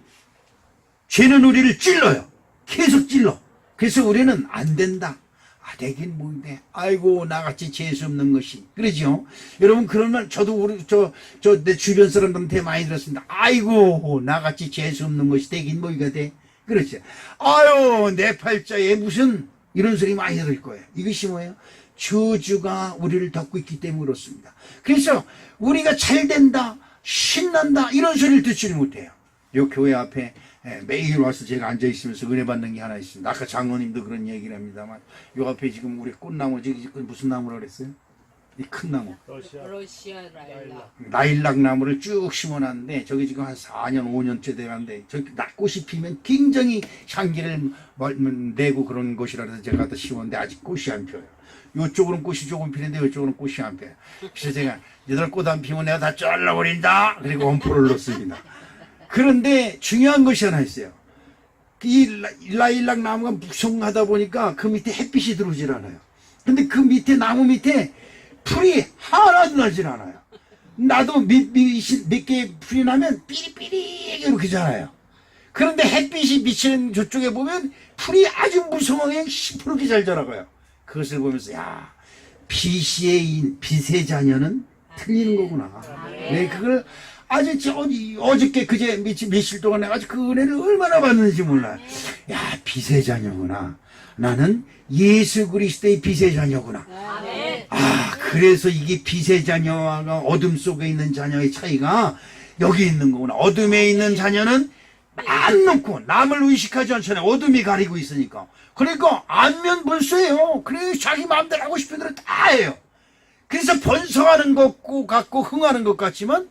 찔러요. 계속 찔러. 그래서 우리는 안 된다. 되긴 뭔데. 아이고 나같이 재수 없는 것이. 그러죠. 여러분 그러면 저도 내 주변 사람들한테 많이 들었습니다. 아이고 나같이 재수 없는 것이 되긴 뭐가 돼. 그렇죠. 아유 내 팔자에 무슨 이런 소리 많이 들을 거예요. 이것이 뭐예요? 저주가 우리를 덮고 있기 때문에 그렇습니다. 그래서 우리가 잘 된다, 신난다 이런 소리를 듣지를 못해요. 요 교회 앞에 매일 와서 제가 앉아 있으면서 은혜 받는 게 하나 있습니다. 아까 장로님도 그런 얘기를 합니다만 요 앞에 지금 우리 꽃나무 무슨 나무라 그랬어요? 이 큰 나무. 러시아 라일락 나무를 쭉 심어놨는데 저기 지금 한 4년 5년째 돼가는데 저기 꽃이 피면 굉장히 향기를 내고 그런 곳이라 해서 제가 갖다 심었는데 아직 꽃이 안 펴요. 이쪽으로는 꽃이 조금 피는데 이쪽으로는 꽃이 안 펴요. 그래서 제가 얘들 꽃 안 피면 내가 다 잘라버린다. 그리고 엄포를 넣습니다. 그런데 중요한 것이 하나 있어요. 이 라일락 나무가 무성하다 보니까 그 밑에 햇빛이 들어오질 않아요. 근데 그 밑에 나무 밑에 풀이 하나도 나질 않아요. 나도 몇 개 풀이 나면 삐리삐리 이렇게 자라요. 그런데 햇빛이 비치는 저쪽에 보면 풀이 아주 무성하게 시퍼렇게 잘 자라가요. 그것을 보면서 야, 빛의 자녀는 틀리는 거구나. 네, 그걸 아주 어저께 그제 며칠 동안 아주 그 은혜를 얼마나 받는지 몰라요. 야, 빛의 자녀구나. 나는 예수 그리스도의 빛의 자녀구나. 아, 그래서 이게 빛의 자녀와 어둠 속에 있는 자녀의 차이가 여기 있는 거구나. 어둠에 있는 자녀는 안 놓고 남을 의식하지 않잖아요. 어둠이 가리고 있으니까. 그러니까 안면 벌써예요. 그래서 자기 마음대로 하고 싶은 대로 다 해요. 그래서 번성하는 것 같고 흥하는 것 같지만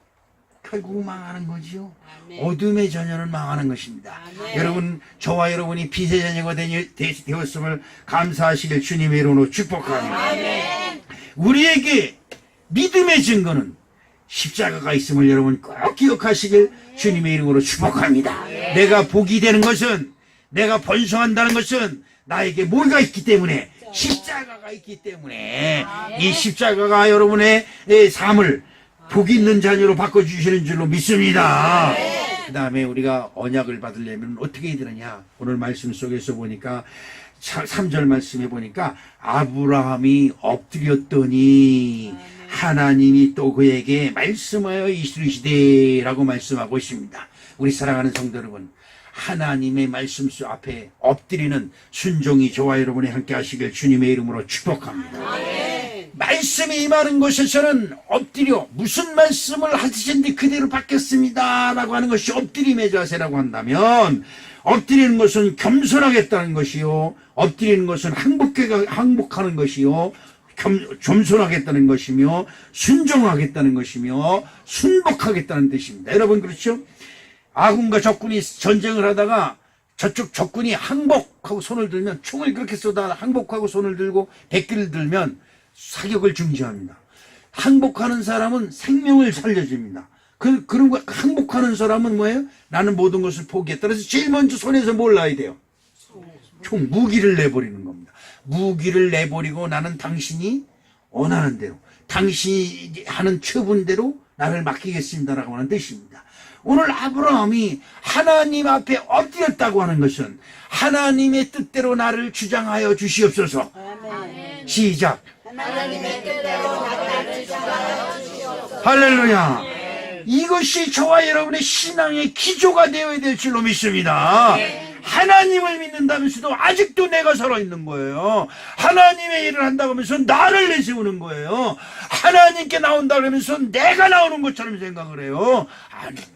결국 망하는 거지요. 어둠의 자녀는 망하는 것입니다. 여러분, 저와 여러분이 빛의 자녀가 되었음을 감사하시길 주님의 이름으로 축복합니다. 우리에게 믿음의 증거는 십자가가 있음을 여러분 꼭 기억하시길 주님의 이름으로 축복합니다. 내가 복이 되는 것은, 내가 번성한다는 것은 나에게 뭐가 있기 때문에, 십자가가 있기 때문에, 이 십자가가 여러분의 삶을 복 있는 자녀로 바꿔주시는 줄로 믿습니다. 그 다음에 우리가 언약을 받으려면 어떻게 해야 되느냐. 오늘 말씀 속에서 보니까 3절 말씀에 보니까 아브라함이 엎드렸더니 하나님이 또 그에게 말씀하여 이르시되 라고 말씀하고 있습니다. 우리 사랑하는 성도 여러분, 하나님의 말씀 앞에 엎드리는 순종이 저와 여러분이 함께 하시길 주님의 이름으로 축복합니다. 말씀이 임하는 곳에서는 엎드려 무슨 말씀을 하시는지 그대로 받겠습니다 라고 하는 것이 엎드림의 자세라고 한다면, 엎드리는 것은 겸손하겠다는 것이요, 엎드리는 것은 항복하는 것이요, 겸손하겠다는 것이며, 순종하겠다는 것이며, 순복하겠다는 뜻입니다. 여러분, 그렇죠? 아군과 적군이 전쟁을 하다가 저쪽 적군이 항복하고 손을 들면, 총을 그렇게 쏘다 항복하고 손을 들고 백기를 들면 사격을 중지합니다. 항복하는 사람은 생명을 살려줍니다. 그런 거, 항복하는 사람은 뭐예요? 나는 모든 것을 포기했다. 그래서 제일 먼저 손에서 뭘 놔야 돼요? 총, 무기를 내버리는 겁니다. 무기를 내버리고 나는 당신이 원하는 대로, 당신이 하는 처분대로 나를 맡기겠습니다라고 하는 뜻입니다. 오늘 아브라함이 하나님 앞에 엎드렸다고 하는 것은 하나님의 뜻대로 나를 주장하여 주시옵소서. 아멘. 시작. 하나님의 뜻대로 나를 주장하여 주시옵소서. 할렐루야. 이것이 저와 여러분의 신앙의 기조가 되어야 될 줄로 믿습니다. 하나님을 믿는다면서도 아직도 내가 살아있는 거예요. 하나님의 일을 한다고 하면서 나를 내세우는 거예요. 하나님께 나온다 그러면서 내가 나오는 것처럼 생각을 해요. 아닙니다.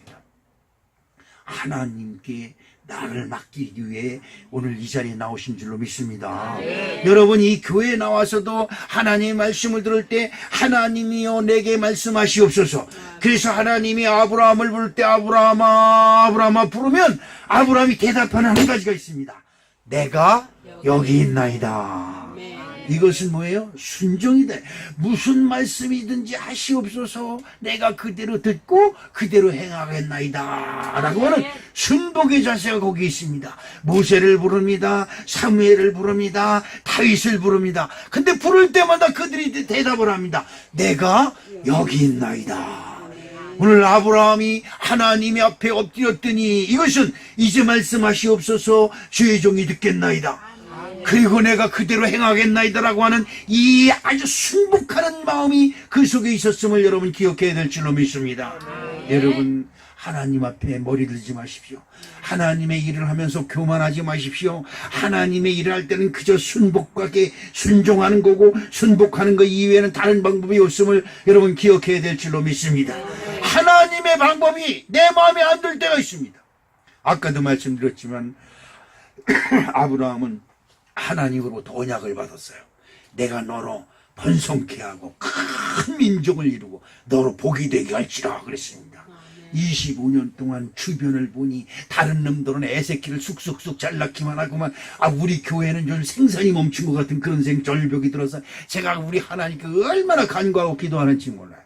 하나님께 나를 맡기기 위해 오늘 이 자리에 나오신 줄로 믿습니다. 여러분, 이 교회에 나와서도 하나님의 말씀을 들을 때 하나님이여 내게 말씀하시옵소서. 그래서 하나님이 아브라함을 부를 때 아브라함아 아브라함아 부르면 아브라함이 대답하는 한 가지가 있습니다. 내가 여기 있나이다. 이것은 뭐예요? 순종이다. 무슨 말씀이든지 하시옵소서. 내가 그대로 듣고 그대로 행하겠나이다 라고 하는 순복의 자세가 거기 있습니다. 모세를 부릅니다. 사무엘을 부릅니다. 다윗을 부릅니다. 근데 부를 때마다 그들이 대답을 합니다. 내가 여기 있나이다. 오늘 아브라함이 하나님 앞에 엎드렸더니 이것은 이제 말씀하시옵소서. 주의 종이 듣겠나이다. 그리고 내가 그대로 행하겠나이다라고 하는 이 아주 순복하는 마음이 그 속에 있었음을 여러분 기억해야 될 줄로 믿습니다. 여러분, 하나님 앞에 머리 들지 마십시오. 하나님의 일을 하면서 교만하지 마십시오. 하나님의 일을 할 때는 그저 순복하게 순종하는 거고, 순복하는 것 이외에는 다른 방법이 없음을 여러분 기억해야 될 줄로 믿습니다. 하나님의 방법이 내 마음에 안 들 때가 있습니다. 아까도 말씀드렸지만 아브라함은 하나님으로부터 언약을 받았어요. 내가 너로 번성케 하고 큰 민족을 이루고 너로 복이 되게 할지라 그랬습니다. 25년 동안 주변을 보니 다른 놈들은 애새끼를 쑥쑥쑥 잘 낳기만 하고만, 우리 교회는 좀 생산이 멈춘 것 같은 그런 절벽이 들어서 제가 우리 하나님께 얼마나 간구하고 기도하는지 몰라요.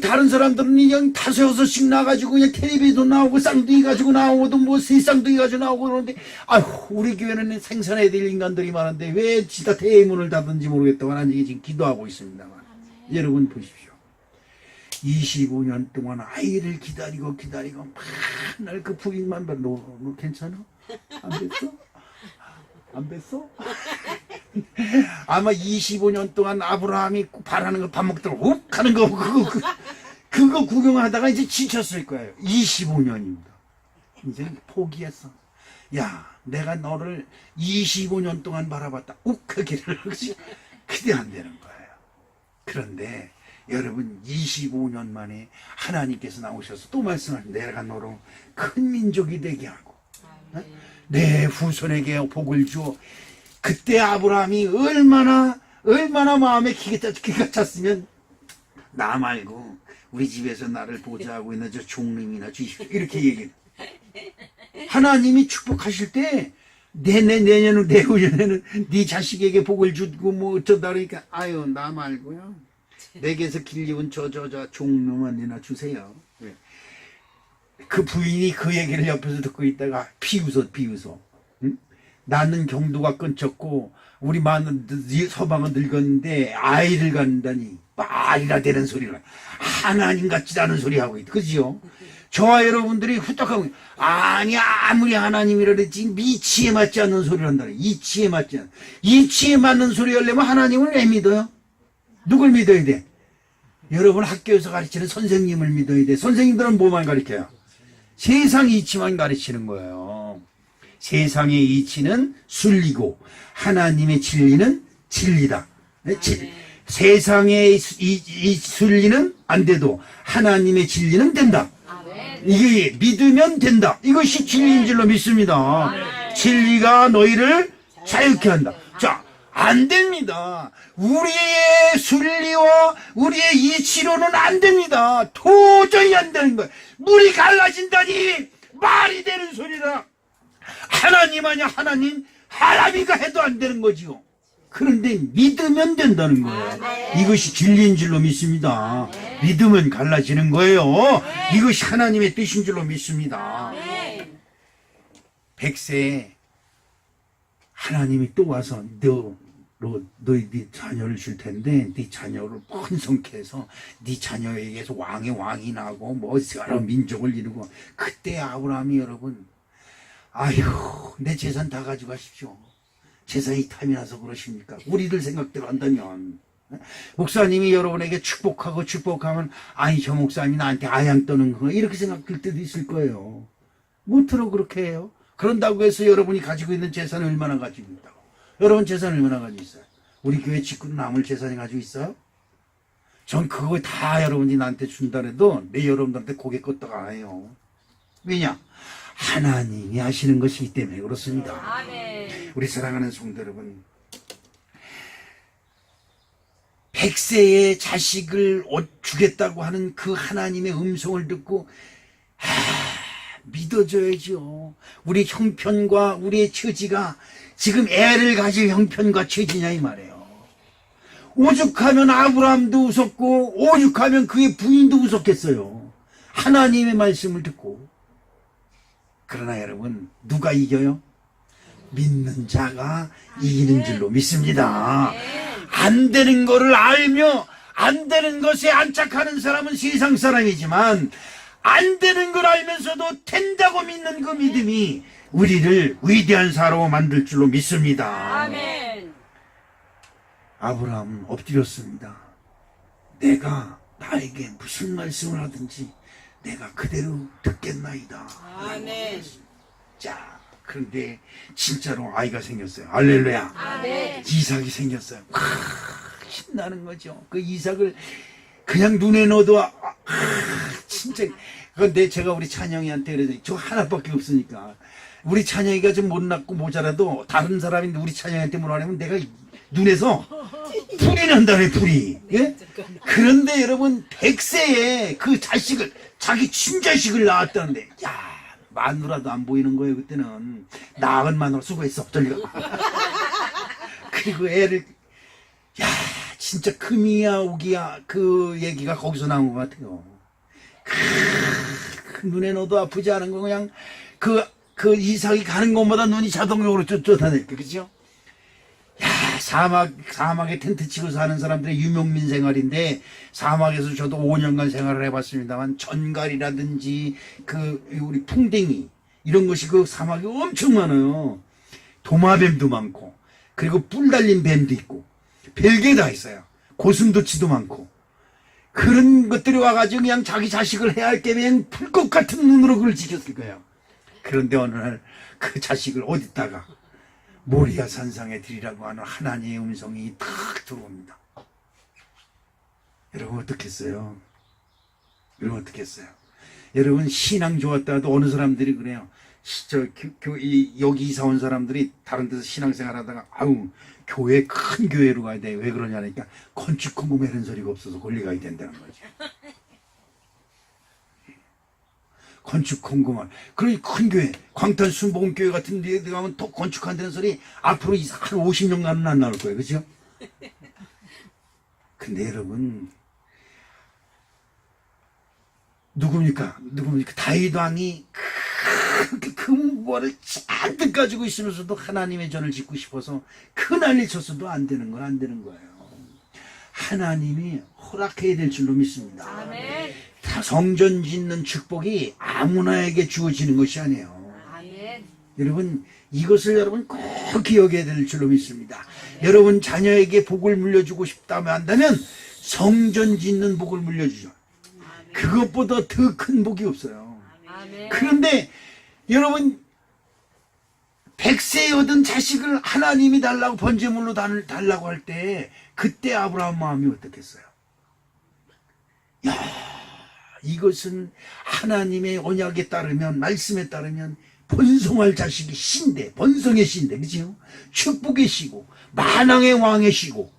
다른 사람들은 그냥 5, 6씩 나가지고 그냥 텔레비도 나오고 쌍둥이 가지고 나오고도 뭐 세 쌍둥이 가지고 나오고 그러는데, 우리 교회는 생산해야 될 인간들이 많은데 왜 지다 대문을 닫는지 모르겠다고 하나님께 지금 기도하고 있습니다만. 여러분 보십시오. 25년 동안 아이를 기다리고 맨날 그 부인만 봐. 너 괜찮아? 안 뵀어? 안 뵀어? 아마 25년 동안 아브라함이 바라는 거 밥 먹다가 욱 하는 거 그거 구경하다가 이제 지쳤을 거예요. 25년입니다. 이제 포기했어. 야, 내가 너를 25년 동안 바라봤다. 욱 하기를 그게 안 되는 거예요. 그런데 여러분 25년 만에 하나님께서 나오셔서 또 말씀하신 내가 너로 큰 민족이 되게 하고 내 후손에게 복을 주어 그때 아브라함이 얼마나 마음에 기가 찼으면 나 말고 우리 집에서 나를 보좌하고 있는 저 종님이나 주십시오 이렇게 얘기해요. 하나님이 축복하실 때 내년은 내후년에는 네 자식에게 복을 주고 뭐 어쩌다 그러니까 아유 나 말고요 내게서 길리운 저 종놈한테나 주세요. 그 부인이 그 얘기를 옆에서 듣고 있다가 비웃어. 응? 나는 경도가 끊쳤고 우리 서방은 늙었는데 아이를 갖는다니 말이나 되는 소리를 하나님 같지 않은 소리 하고 있다. 그죠? 저와 여러분들이 후딱하고 아니 아무리 하나님이라 그랬지 이치에 맞지 않는 소리를 한다. 이치에 맞는 소리 하려면 하나님을 왜 믿어요? 누굴 믿어야 돼? 여러분 학교에서 가르치는 선생님을 믿어야 돼. 선생님들은 뭐만 가르쳐요? 세상 이치만 가르치는 거예요. 세상의 이치는 순리고 하나님의 진리는 진리다. 세상의 순리는 안 돼도 하나님의 진리는 된다. 이게 믿으면 된다. 이것이 진리인 줄로 믿습니다. 진리가 너희를 자유케 한다. 자, 안 됩니다. 우리의 순리와 우리의 이치로는 안 됩니다. 도저히 안 되는 거예요. 물이 갈라진다니 말이 되는 소리라. 하나님 아니야 하나님이가 해도 안 되는 거지요. 그런데 믿으면 된다는 거예요. 이것이 진리인 줄로 믿습니다. 믿으면 갈라지는 거예요. 이것이 하나님의 뜻인 줄로 믿습니다. 100세에 하나님이 또 와서 너희 네 자녀를 줄 텐데 네 자녀를 번성케 해서 네 자녀에게서 왕이 나고 뭐 여러 민족을 이루고 그때 아브라함이 여러분 아휴 내 재산 다 가져가십시오. 재산이 탐이 나서 그러십니까? 우리들 생각대로 한다면 목사님이 여러분에게 축복하면 아니 저 목사님이 나한테 아양 떠는 거 이렇게 생각할 때도 있을 거예요. 뭐트로 그렇게 해요? 그런다고 해서 여러분이 가지고 있는 재산을 얼마나 가지고 있다고? 여러분 재산 얼마나 가지고 있어요? 우리 교회 직구는 남을 재산이 가지고 있어요? 전 그거 다 여러분이 나한테 준다 해도 내 여러분들한테 고개 끄덕 안 해요. 왜냐? 하나님이 하시는 것이기 때문에 그렇습니다. 아멘. 우리 사랑하는 성도 여러분 100세의 자식을 주겠다고 하는 그 하나님의 음성을 듣고 믿어줘야죠. 우리 형편과 우리의 처지가 지금 애를 가질 형편과 처지냐 이 말이에요. 오죽하면 아브라함도 웃었고 오죽하면 그의 부인도 웃었겠어요. 하나님의 말씀을 듣고. 그러나 여러분 누가 이겨요? 믿는 자가 이기는 줄로 믿습니다. 안 되는 거를 알며 안 되는 것에 안착하는 사람은 세상 사람이지만 안 되는 걸 알면서도 된다고 믿는 그 믿음이 우리를 위대한 사람으로 만들 줄로 믿습니다. 아멘. 아브라함은 엎드렸습니다. 내가 나에게 무슨 말씀을 하든지 내가 그대로 듣겠나이다. 아멘. 자, 그런데 진짜로 아이가 생겼어요. 할렐루야. 아멘. 이삭이 생겼어요. 신나는 거죠. 그 이삭을 그냥 눈에 넣어도 진짜. 그런데 제가 우리 찬영이한테 그래서 저 하나밖에 없으니까 우리 찬영이가 좀 못났고 모자라도 다른 사람인데 우리 찬영이한테 뭐라냐면 내가 눈에서 불이 난다네 불이. 예? 그런데 여러분 100세에 그 자식을 자기 친자식을 낳았다는데 야 마누라도 안 보이는 거예요. 그때는 낳은 마누라 수고했어 저리가. 그리고 애를 야 진짜 금이야 오기야 그 얘기가 거기서 나온 것 같아요. 눈에 넣어도 아프지 않은 거 그냥 그 이삭이 가는 곳마다 눈이 자동적으로 쫓아다니까 그죠? 야 사막에 텐트 치고 사는 사람들의 유목민 생활인데 사막에서 저도 5년간 생활을 해봤습니다만 전갈이라든지 그 우리 풍뎅이 이런 것이 그 사막에 엄청 많아요. 도마뱀도 많고 그리고 뿔 달린 뱀도 있고 별게 다 있어요. 고슴도치도 많고 그런 것들이 와가지고 그냥 자기 자식을 해야 할 게 그냥 풀꽃 같은 눈으로 그걸 지켰을 거예요. 그런데 어느 날 그 자식을 어디다가 모리아 산상에 드리라고 하는 하나님의 음성이 탁 들어옵니다. 여러분 어떻겠어요? 여러분 어떻겠어요? 여러분 신앙 좋았다가도 어느 사람들이 그래요. 여기 이사 온 사람들이 다른 데서 신앙생활 하다가 아우 교회 큰 교회로 가야 돼. 왜 그러냐니까 건축 궁금해 이런 소리가 없어서 권리 가야 된다는 거지. 건축 궁금한 그런 큰 교회 광탄 순복음교회 같은 데 가면 또 건축한다는 소리 앞으로 한 50년간은 안 나올 거예요. 그렇죠? 근데 여러분 누굽니까? 다윗 왕이 그렇게 금보화를 잔뜩 가지고 있으면서도 하나님의 전을 짓고 싶어서 큰 난리 쳤어도 안 되는 거예요. 하나님이 허락해야 될 줄로 믿습니다. 아멘. 성전 짓는 축복이 아무나에게 주어지는 것이 아니에요. 아멘. 여러분 이것을 여러분 꼭 기억해야 될 줄로 믿습니다. 여러분 자녀에게 복을 물려주고 싶다면 한다면 성전 짓는 복을 물려주죠. 그것보다 더 큰 복이 없어요. 아멘. 그런데 여러분 100세 얻은 자식을 하나님이 달라고 번제물로 달라고 할 때 그때 아브라함 마음이 어떻겠어요? 야, 이것은 하나님의 언약에 따르면 말씀에 따르면 번성할 자식이 신대, 번성의 신대, 그죠? 축복의 시고 만왕의 왕의 시고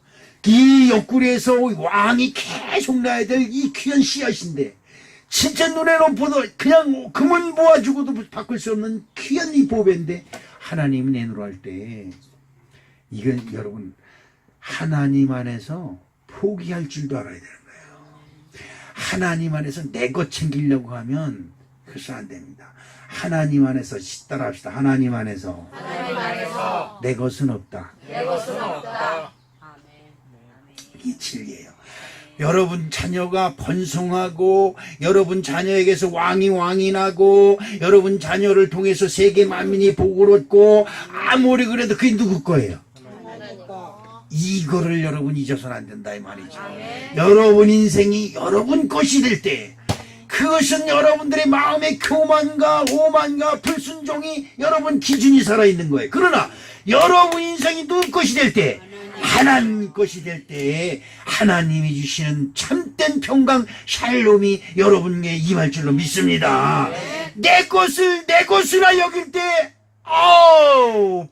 이 옆구리에서 왕이 계속 나야 될 이 귀한 씨앗인데 진짜 눈에는 보도 그냥 금은 모아주고도 바꿀 수 없는 귀한 이 보배인데 하나님이 내놓으라 할 때 이건 여러분 하나님 안에서 포기할 줄도 알아야 되는 거예요. 하나님 안에서 내 것 챙기려고 하면 그래서 안 됩니다. 하나님 안에서 따라합시다. 하나님 안에서 내 것은 없다. 내 것은 없다. 아멘. 이 진리예요. 여러분 자녀가 번성하고 여러분 자녀에게서 왕이 나고 여러분 자녀를 통해서 세계 만민이 복을 얻고 아무리 그래도 그게 누구 거예요? 이거를 여러분 잊어서는 안 된다 이 말이죠. 여러분 인생이 여러분 것이 될 때 그것은 여러분들의 마음의 교만과 오만과 불순종이 여러분 기준이 살아있는 거예요. 그러나 여러분 인생이 누구 것이 될 때 하나님 것이 될 때에 하나님이 주시는 참된 평강 샬롬이 여러분에게 임할 줄로 믿습니다. 내 것이라 여길 때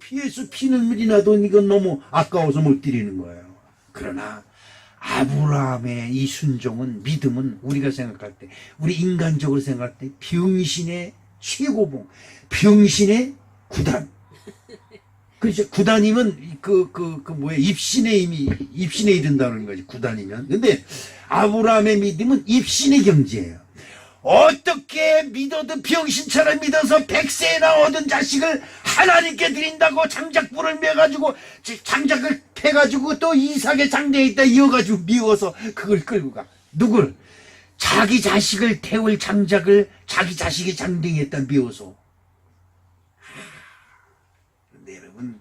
피에서 피는 물이 나도 이건 너무 아까워서 못 드리는 거예요. 그러나 아브라함의 이 순종은 믿음은 우리가 생각할 때 우리 인간적으로 생각할 때 병신의 최고봉 병신의 구단 그렇죠. 구단이면 입신에 이른다는 거지. 구단이면. 근데 아브라함의 믿음은 입신의 경지예요. 어떻게 믿어도 병신처럼 믿어서 100세나 얻은 자식을 하나님께 드린다고 장작불을 매가지고 장작을 패가지고 또 이삭의 장대에 있다 이어가지고 미워서 그걸 끌고 가. 누굴? 자기 자식을 태울 장작을 자기 자식의 장대에다 미워서. 근데 여러분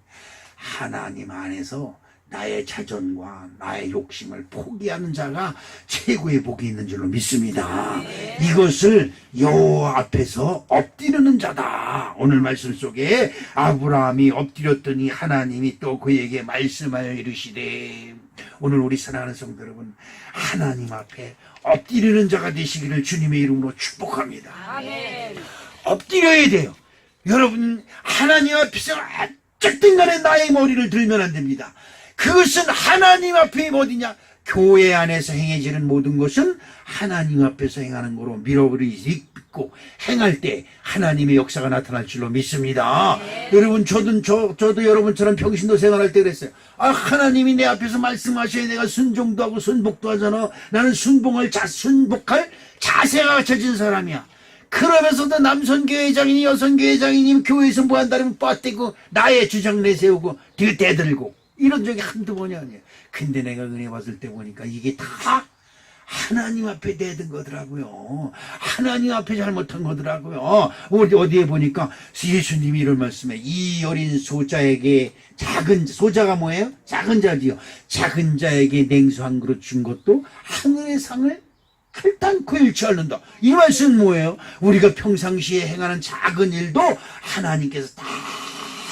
하나님 안에서 나의 자존과 나의 욕심을 포기하는 자가 최고의 복이 있는 줄로 믿습니다. 이것을 여호와 앞에서 엎드리는 자다. 오늘 말씀 속에 아브라함이 엎드렸더니 하나님이 또 그에게 말씀하여 이르시되 오늘 우리 사랑하는 성도 여러분 하나님 앞에 엎드리는 자가 되시기를 주님의 이름으로 축복합니다. 아멘. 엎드려야 돼요. 여러분 하나님 앞에서 어쨌든 간에 나의 머리를 들면 안 됩니다. 그것은 하나님 앞에 어디냐? 교회 안에서 행해지는 모든 것은 하나님 앞에서 행하는 거로 믿고 행할 때 하나님의 역사가 나타날 줄로 믿습니다. 여러분 저도 여러분처럼 평신도 생활할 때 그랬어요. 하나님이 내 앞에서 말씀하셔야 내가 순종도 하고 순복도 하잖아. 나는 순복할 자세가 갖춰진 사람이야. 그러면서도 남선교회장이니 여선교회장이니 교회에서 뭐 한다면 빠떼고 나의 주장 내세우고 대들고 이런 적이 한두 번이 아니에요. 근데 내가 은혜 받을 때 보니까 이게 다 하나님 앞에 대든 거더라고요. 하나님 앞에 잘못한 거더라고요. 어디에 보니까 예수님이 이런 말씀에 이 어린 소자에게 작은 소자가 뭐예요? 작은 자지요. 작은 자에게 냉수 한 그릇 준 것도 하늘의 상을 결단코 잃지 않는다. 이 말씀은 뭐예요? 우리가 평상시에 행하는 작은 일도 하나님께서 다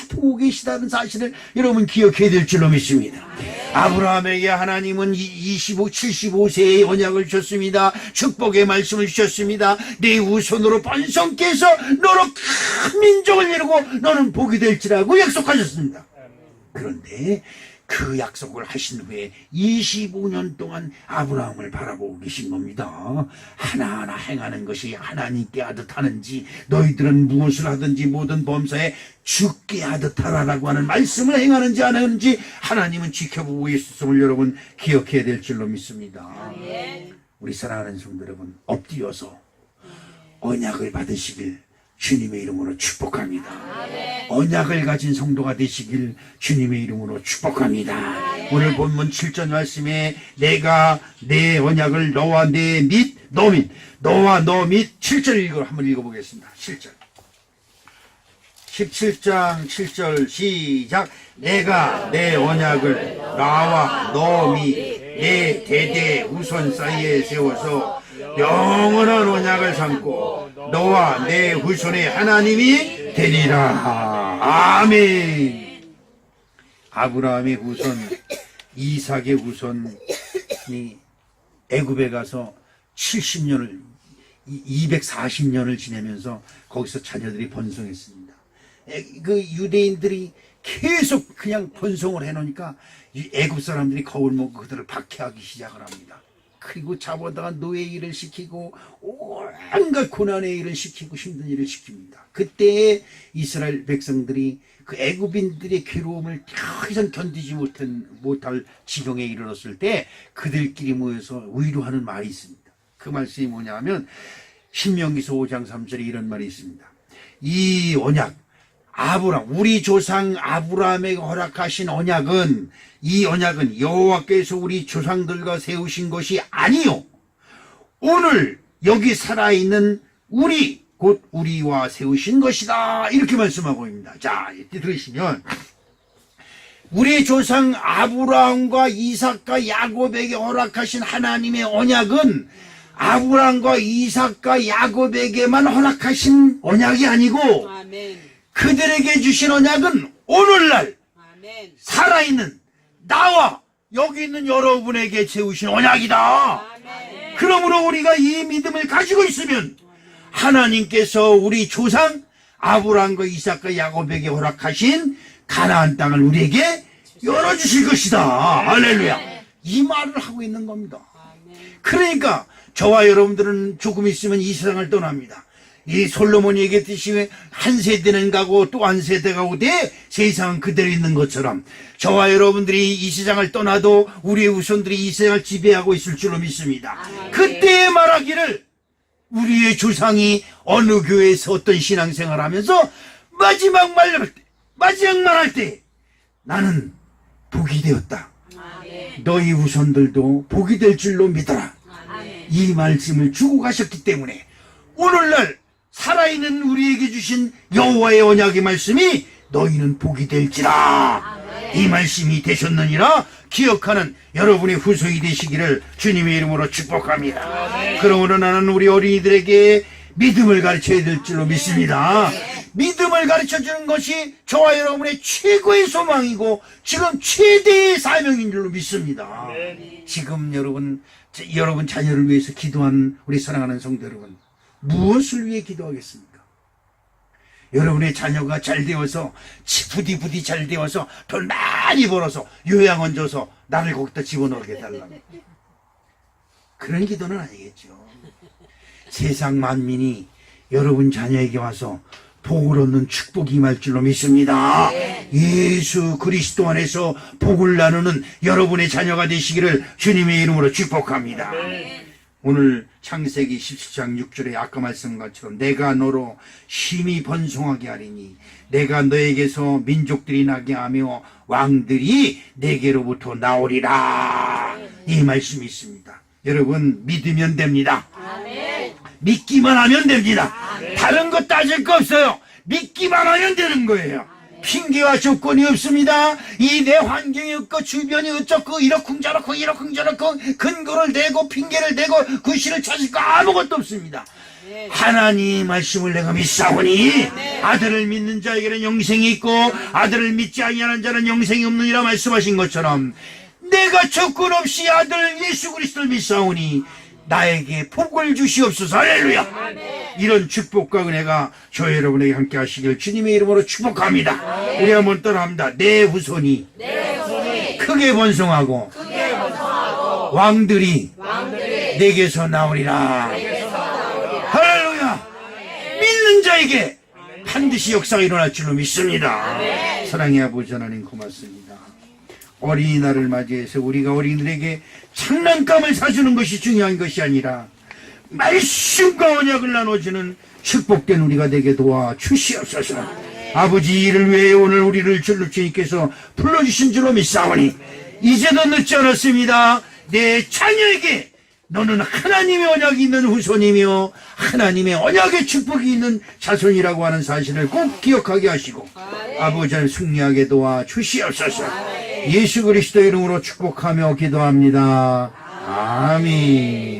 보고 계시다는 사실을 여러분 기억해야 될 줄로 믿습니다. 아브라함에게 하나님은 75세의 언약을 주셨습니다. 축복의 말씀을 주셨습니다. 네 후손으로 번성케 해서 너로 큰 민족을 이루고 너는 복이 될지라고 약속하셨습니다. 그런데 그 약속을 하신 후에 25년 동안 아브라함을 바라보고 계신 겁니다. 하나하나 행하는 것이 하나님께 하듯 하는지 너희들은 무엇을 하든지 모든 범사에 죽게 하듯 하라라고 하는 말씀을 행하는지 안 하는지 하나님은 지켜보고 있음을 여러분 기억해야 될 줄로 믿습니다. 우리 사랑하는 성도 여러분, 엎드려서 언약을 받으시길 주님의 이름으로 축복합니다. 언약을 가진 성도가 되시길 주님의 이름으로 축복합니다. 오늘 본문 7절 말씀에 내가 내 언약을 너와 내 및 너 및 너와 너 및 7절 한번 읽어보겠습니다. 7절 17장 7절 시작. 내가 내 언약을 나와 너 및 내 대대 후손 사이에 세워서 영원한 언약을 삼고 너와 내 후손의 하나님이 되리라. 아멘. 아브라함의 후손, 이삭의 후손이 애굽에 가서 70년을 240년을 지내면서 거기서 자녀들이 번성했습니다. 그 유대인들이 계속 그냥 번성을 해놓으니까 애굽 사람들이 거울 먹고 그들을 박해하기 시작을 합니다. 그리고 잡아다가 노예 일을 시키고 온갖 고난의 일을 시키고 힘든 일을 시킵니다. 그때 이스라엘 백성들이 그 애굽인들의 괴로움을 더 이상 견디지 못할 지경에 이르렀을 때 그들끼리 모여서 위로하는 말이 있습니다. 그 말씀이 뭐냐면 신명기서 5장 3절에 이런 말이 있습니다. 이 언약, 우리 조상 아브라함에게 허락하신 언약은, 이 언약은 여호와께서 우리 조상들과 세우신 것이 아니요 오늘 여기 살아있는 우리, 곧 우리와 세우신 것이다. 이렇게 말씀하고 있습니다. 자, 들으시면 우리 조상 아브라함과 이삭과 야곱에게 허락하신 하나님의 언약은 아브라함과 이삭과 야곱에게만 허락하신 언약이 아니고 그들에게 주신 언약은 오늘날 살아있는 나와 여기 있는 여러분에게 세우신 언약이다. 그러므로 우리가 이 믿음을 가지고 있으면 하나님께서 우리 조상 아브라함과 이삭과 야곱에게 허락하신 가나안 땅을 우리에게 열어주실 것이다. 할렐루야. 이 말을 하고 있는 겁니다. 그러니까 저와 여러분들은 조금 있으면 이 세상을 떠납니다. 이 솔로몬이 얘기했듯이 한 세대는 가고 또 한 세대가 오되 세상은 그대로 있는 것처럼 저와 여러분들이 이 세상을 떠나도 우리의 후손들이 이 세상을 지배하고 있을 줄로 믿습니다. 그때에 말하기를 우리의 조상이 어느 교회에서 어떤 신앙생활을 하면서 마지막 말할 때 나는 복이 되었다. 너희 후손들도 복이 될 줄로 믿어라. 이 말씀을 주고 가셨기 때문에 오늘날 살아있는 우리에게 주신 여호와의 언약의 말씀이 너희는 복이 될지라. 이 말씀이 되셨느니라 기억하는 여러분의 후손이 되시기를 주님의 이름으로 축복합니다. 그러므로 나는 우리 어린이들에게 믿음을 가르쳐야 될 줄로 믿습니다. 믿음을 가르쳐주는 것이 저와 여러분의 최고의 소망이고 지금 최대의 사명인 줄로 믿습니다. 지금 여러분 자녀를 위해서 기도한 우리 사랑하는 성도 여러분, 무엇을 위해 기도하겠습니까? 여러분의 자녀가 잘 되어서 부디 잘 되어서 돈 많이 벌어서 요양원 줘서 나를 거기다 집어넣게 해달라고, 그런 기도는 아니겠죠. 세상 만민이 여러분 자녀에게 와서 복을 얻는 축복이 임할 줄로 믿습니다. 예수 그리스도 안에서 복을 나누는 여러분의 자녀가 되시기를 주님의 이름으로 축복합니다. 오늘 창세기 17장 6절에 아까 말씀한 것처럼 내가 너로 심히 번성하게 하리니 내가 너에게서 민족들이 나게 하며 왕들이 내게로부터 나오리라. 이 말씀이 있습니다. 여러분 믿으면 됩니다. 아멘. 믿기만 하면 됩니다. 다른 거 따질 거 없어요. 믿기만 하면 되는 거예요. 핑계와 조건이 없습니다. 이 내 환경이 없고 주변이 어쩌고 이러쿵저러쿵 근거를 대고 핑계를 대고 구실을 찾을 거 아무것도 없습니다. 하나님 말씀을 내가 믿사오니 아들을 믿는 자에게는 영생이 있고 아들을 믿지 아니하는 자는 영생이 없느니라 말씀하신 것처럼 내가 조건 없이 아들 예수 그리스도를 믿사오니 나에게 복을 주시옵소서. 할렐루야. 이런 축복과 은혜가 저 여러분에게 함께 하시길 주님의 이름으로 축복합니다. 우리 한번 따라합니다. 내 후손이 크게 번성하고 왕들이 내게서 나오리라. 할렐루야. 믿는 자에게 반드시 역사가 일어날 줄로 믿습니다. 사랑의 아버지 하나님 고맙습니다. 어린이날을 맞이해서 우리가 어린이들에게 장난감을 사주는 것이 중요한 것이 아니라 말씀과 언약을 나눠주는 축복된 우리가 되게 도와 주시옵소서. 아버지 이를 위해 오늘 우리를 주님께서 불러주신 줄로 믿사오니 이제도 늦지 않았습니다. 내 자녀에게 너는 하나님의 언약이 있는 후손이며 하나님의 언약의 축복이 있는 자손이라고 하는 사실을 꼭 기억하게 하시고 아버지를 승리하게 도와 주시옵소서. 예수 그리스도 이름으로 축복하며 기도합니다. 아멘.